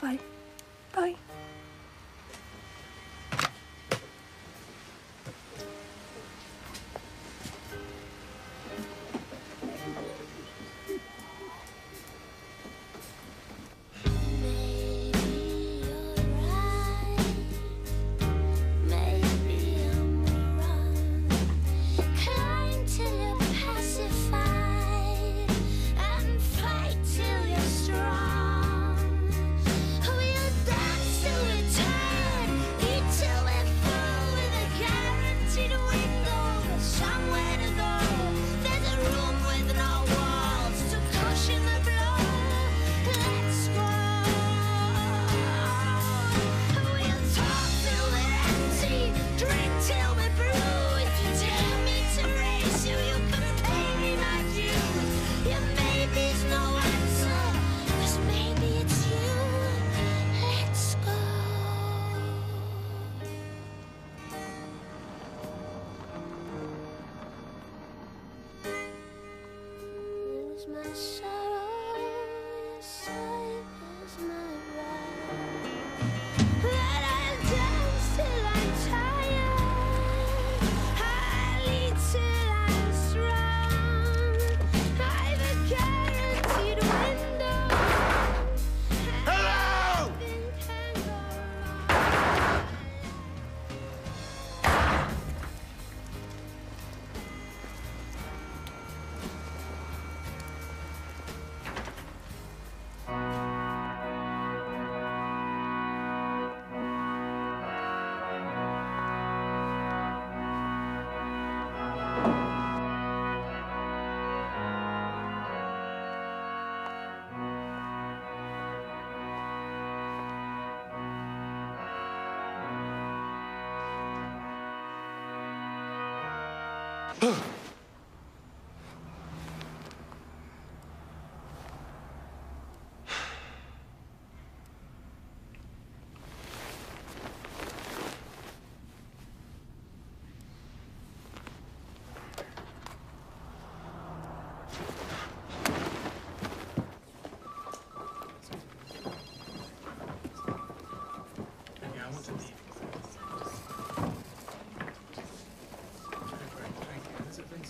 Bye. Bye. Till you're pacified and fight till you're strong. my sorrow, your sight is my right. But I'll dance till I'm tired, I'll eat till I'm strong. I've a guaranteed window. Hello!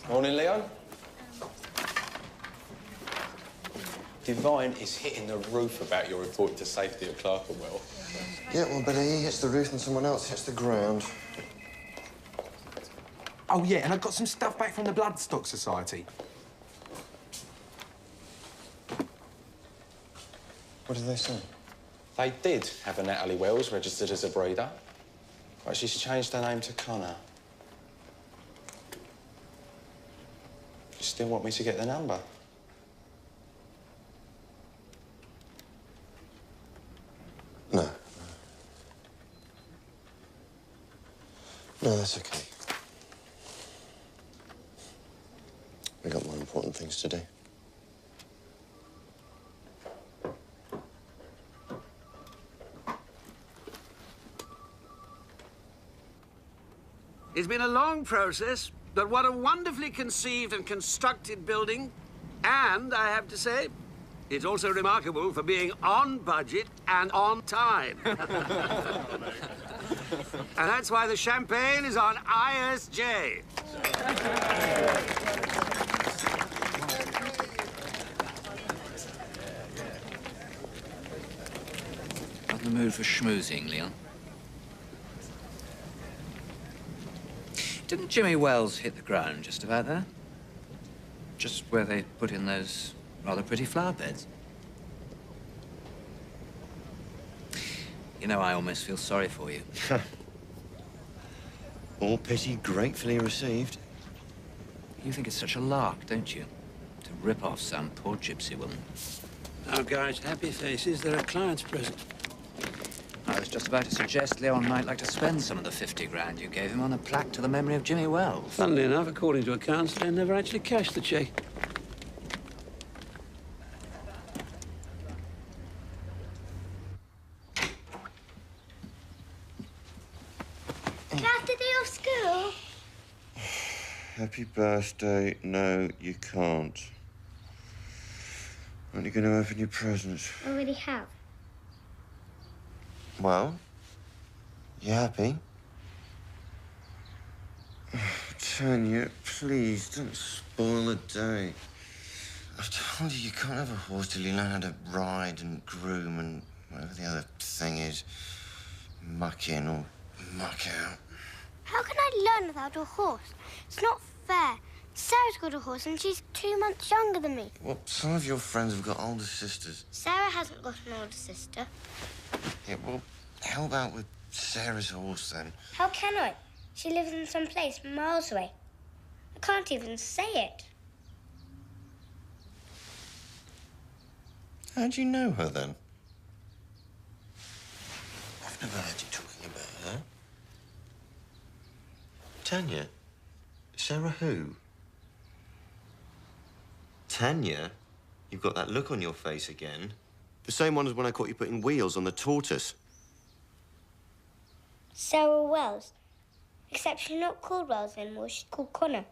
Morning, Leon. Divine is hitting the roof about your report to safety at Clerkenwell. Yeah, well, better he hits the roof than someone else hits the ground. Oh, yeah, and I got some stuff back from the Bloodstock Society. What did they say? They did have a Natalie Wells registered as a breeder, but she's changed her name to Connor. You still want me to get the number? No. No, that's okay. We got more important things to do. It's been a long process, but what a wonderfully conceived and constructed building. And, I have to say, it's also remarkable for being on budget and on time. And that's why the champagne is on ISJ. Not in the mood for schmoozing, Leon. Didn't Jimmy Wells hit the ground just about there? Just where they put in those rather pretty flower beds? You know, I almost feel sorry for you. All pity gratefully received. You think it's such a lark, don't you? To rip off some poor gypsy woman. Now, guys, happy faces. There are clients present. I was just about to suggest Leon might like to spend some of the 50 grand you gave him on a plaque to the memory of Jimmy Wells. Funnily enough, according to accounts, they never actually cashed the cheque. Can I have the day off school? Happy birthday. No, you can't. Aren't you going to open your presents? I already have. Well, you happy? Tanya, please, don't spoil the day. I've told you, you can't have a horse till you learn how to ride and groom and whatever the other thing is. Muck in or muck out. How can I learn without a horse? It's not fair. Sarah's got a horse and she's 2 months younger than me. Well, some of your friends have got older sisters. Sarah hasn't got an older sister. Yeah, well, help out with Sarah's horse, then. How can I? She lives in some place miles away. I can't even say it. How'd you know her, then? I've never heard you talking about her. Tanya? Sarah who? Tanya? You've got that look on your face again. The same one as when I caught you putting wheels on the tortoise. Sarah Wells. Except she's not called Wells anymore, she's called Connor.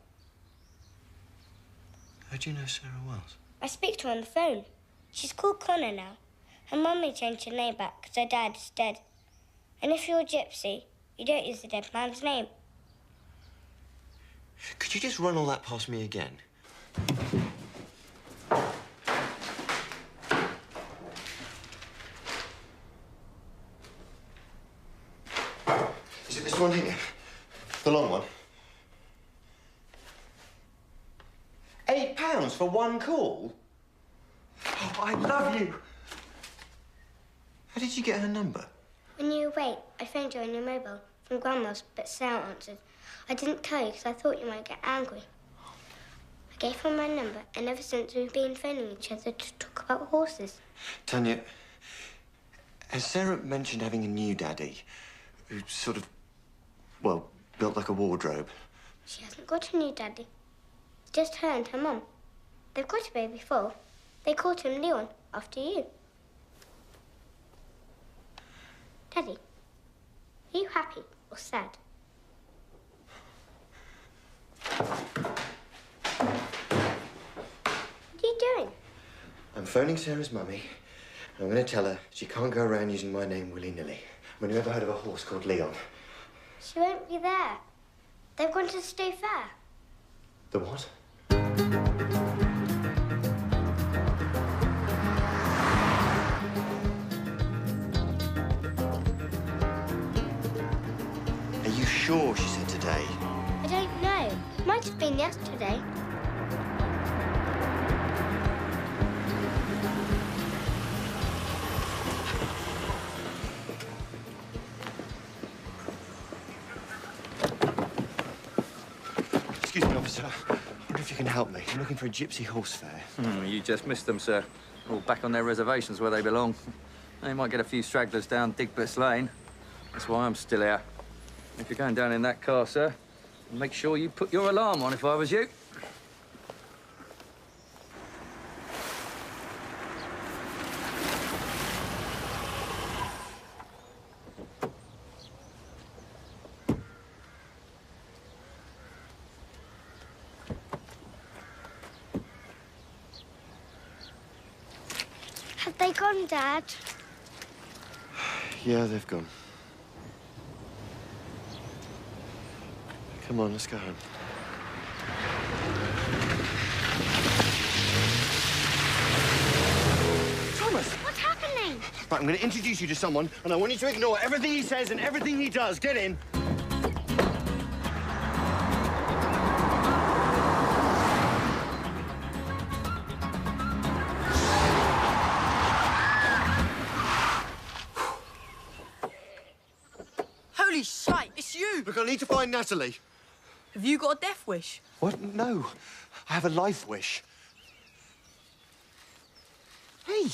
How do you know Sarah Wells? I speak to her on the phone. She's called Connor now. Her mummy changed her name back because her dad is dead. And if you're a gypsy, you don't use the dead man's name. Could you just run all that past me again? Is it this one here? The long one? £8 for one call? Oh, I love you. How did you get her number? When you were away, I phoned you on your mobile from Grandma's, but Sarah answered. I didn't tell you because I thought you might get angry. I gave her my number, and ever since we've been phoning each other to talk about horses. Tanya, has Sarah mentioned having a new daddy who sort of, well, built like a wardrobe? She hasn't got a new daddy. Just her and her mum. They've got a baby foal. They called him Leon, after you. Daddy, are you happy or sad? What are you doing? I'm phoning Sarah's mummy, and I'm going to tell her she can't go around using my name willy-nilly. I mean, you ever heard of a horse called Leon? She won't be there. They've gone to the State Fair. The what? Are you sure she said today? I don't know. Might have been yesterday. Excuse me, officer. I wonder if you can help me. I'm looking for a gypsy horse fair. You just missed them, sir. All back on their reservations where they belong. They might get a few stragglers down Digblitz Lane. That's why I'm still here. If you're going down in that car, sir, make sure you put your alarm on if I was you. Have they gone, Dad? Yeah, they've gone. Come on, let's go home. Thomas! What's happening? Right, I'm going to introduce you to someone, and I want you to ignore everything he says and everything he does. Get in. Holy shite, it's you! Look, I need to find Natalie. Have you got a death wish? What? No. I have a life wish. Hey!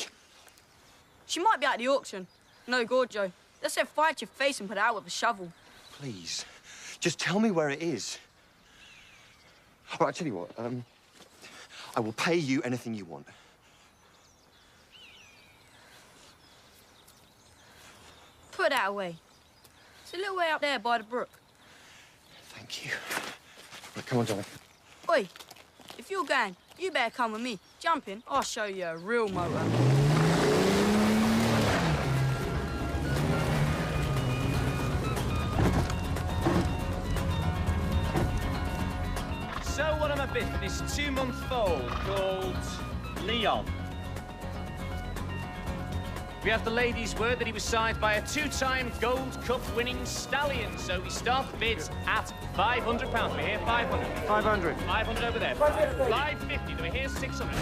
She might be at the auction. No, Gorjo. Let's set fire to your face and put it out with a shovel. Please, just tell me where it is. All right, I'll tell you what. I will pay you anything you want. Put that away. It's a little way up there by the brook. Thank you. Right, come on, darling. Oi, if you're going, you better come with me. Jump in, I'll show you a real motor. So what am I bit for this 2-month foal called Leon? We have the lady's word that he was signed by a 2-time Gold Cup winning stallion, so we start the bids at £500. We're here 500. 500. 500 over there. 550. 550. We're here 600.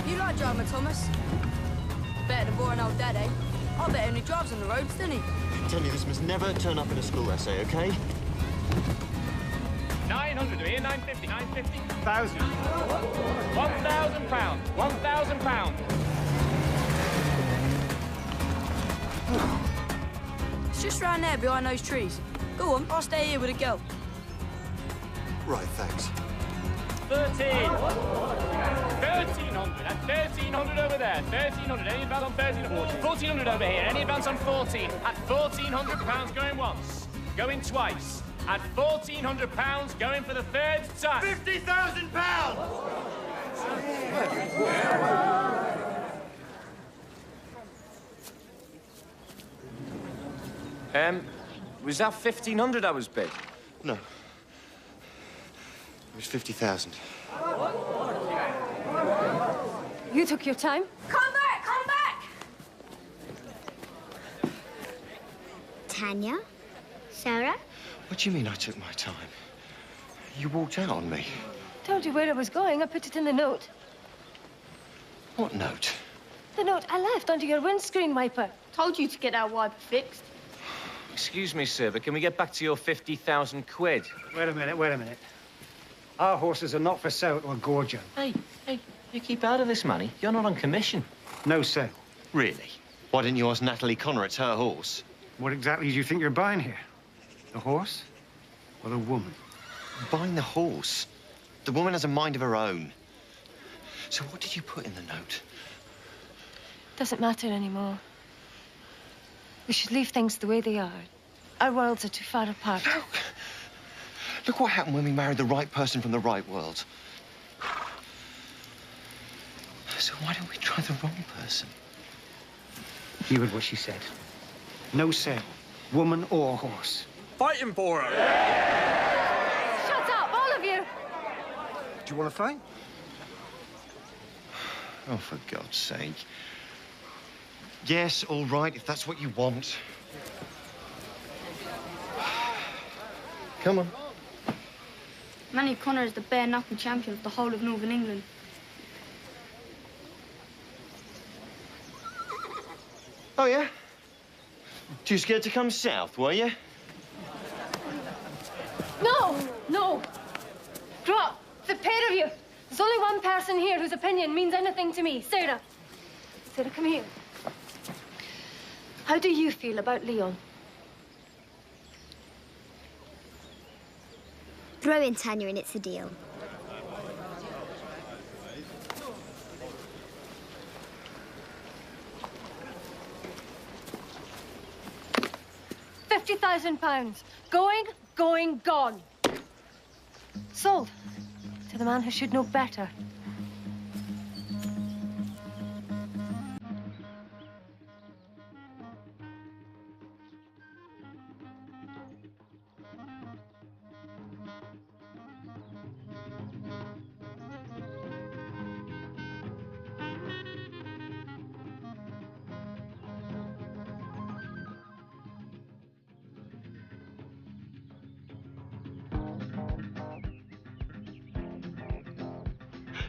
You like driving, Thomas? Better than boring old Dad, eh? I bet he only drives on the roads, doesn't he? I tell you, this must never turn up in a school essay, OK? 900. We're here 950. 950. 1,000. £1,000. £1,000. It's just round there behind those trees. Go on, I'll stay here with a girl. Right, thanks. 13. 1,300. At 1,300 over there. 1,300. Any advance on 1,300? 1,400 over here. Any advance on 14? At £1,400 going once. Going twice. At £1,400 going for the third time. £50,000! Was that 1,500 I was bid? No. It was 50,000. You took your time. Come back! Come back! Tanya? Sarah? What do you mean I took my time? You walked out on me. Told you where I was going. I put it in the note. What note? The note I left under your windscreen wiper. Told you to get our wiper fixed. Excuse me, sir, but can we get back to your 50,000 quid? Wait a minute, wait a minute. Our horses are not for sale or gorging. Hey, you keep out of this, Manny. You're not on commission. No sale. Really? Why didn't you ask Natalie Connor? It's her horse. What exactly do you think you're buying here? The horse or the woman? I'm buying the horse. The woman has a mind of her own. So what did you put in the note? Doesn't matter anymore. We should leave things the way they are. Our worlds are too far apart. Look what happened when we married the right person from the right world. So why don't we try the wrong person? You heard what she said. No sale, woman or horse. Fighting for her! Shut up, all of you! Do you want to fight? Oh, for God's sake. Yes, all right, if that's what you want. Come on. Manny Connor is the bare-knuckle champion of the whole of Northern England. Oh, yeah? Too scared to come south, were you? No! Grow up, the pair of you. There's only one person here whose opinion means anything to me. Sarah. Sarah, come here. How do you feel about Leon? Throw in Tanya and it's a deal. £50,000. Going, gone. Sold. To the man who should know better.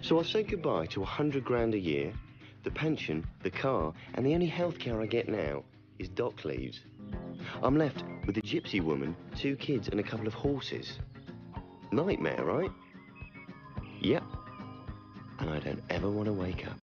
So I've said goodbye to 100 grand a year, the pension, the car, and the only healthcare I get now is dock leaves. I'm left with a gypsy woman, 2 kids, and a couple of horses. Nightmare, right? Yep. And I don't ever want to wake up.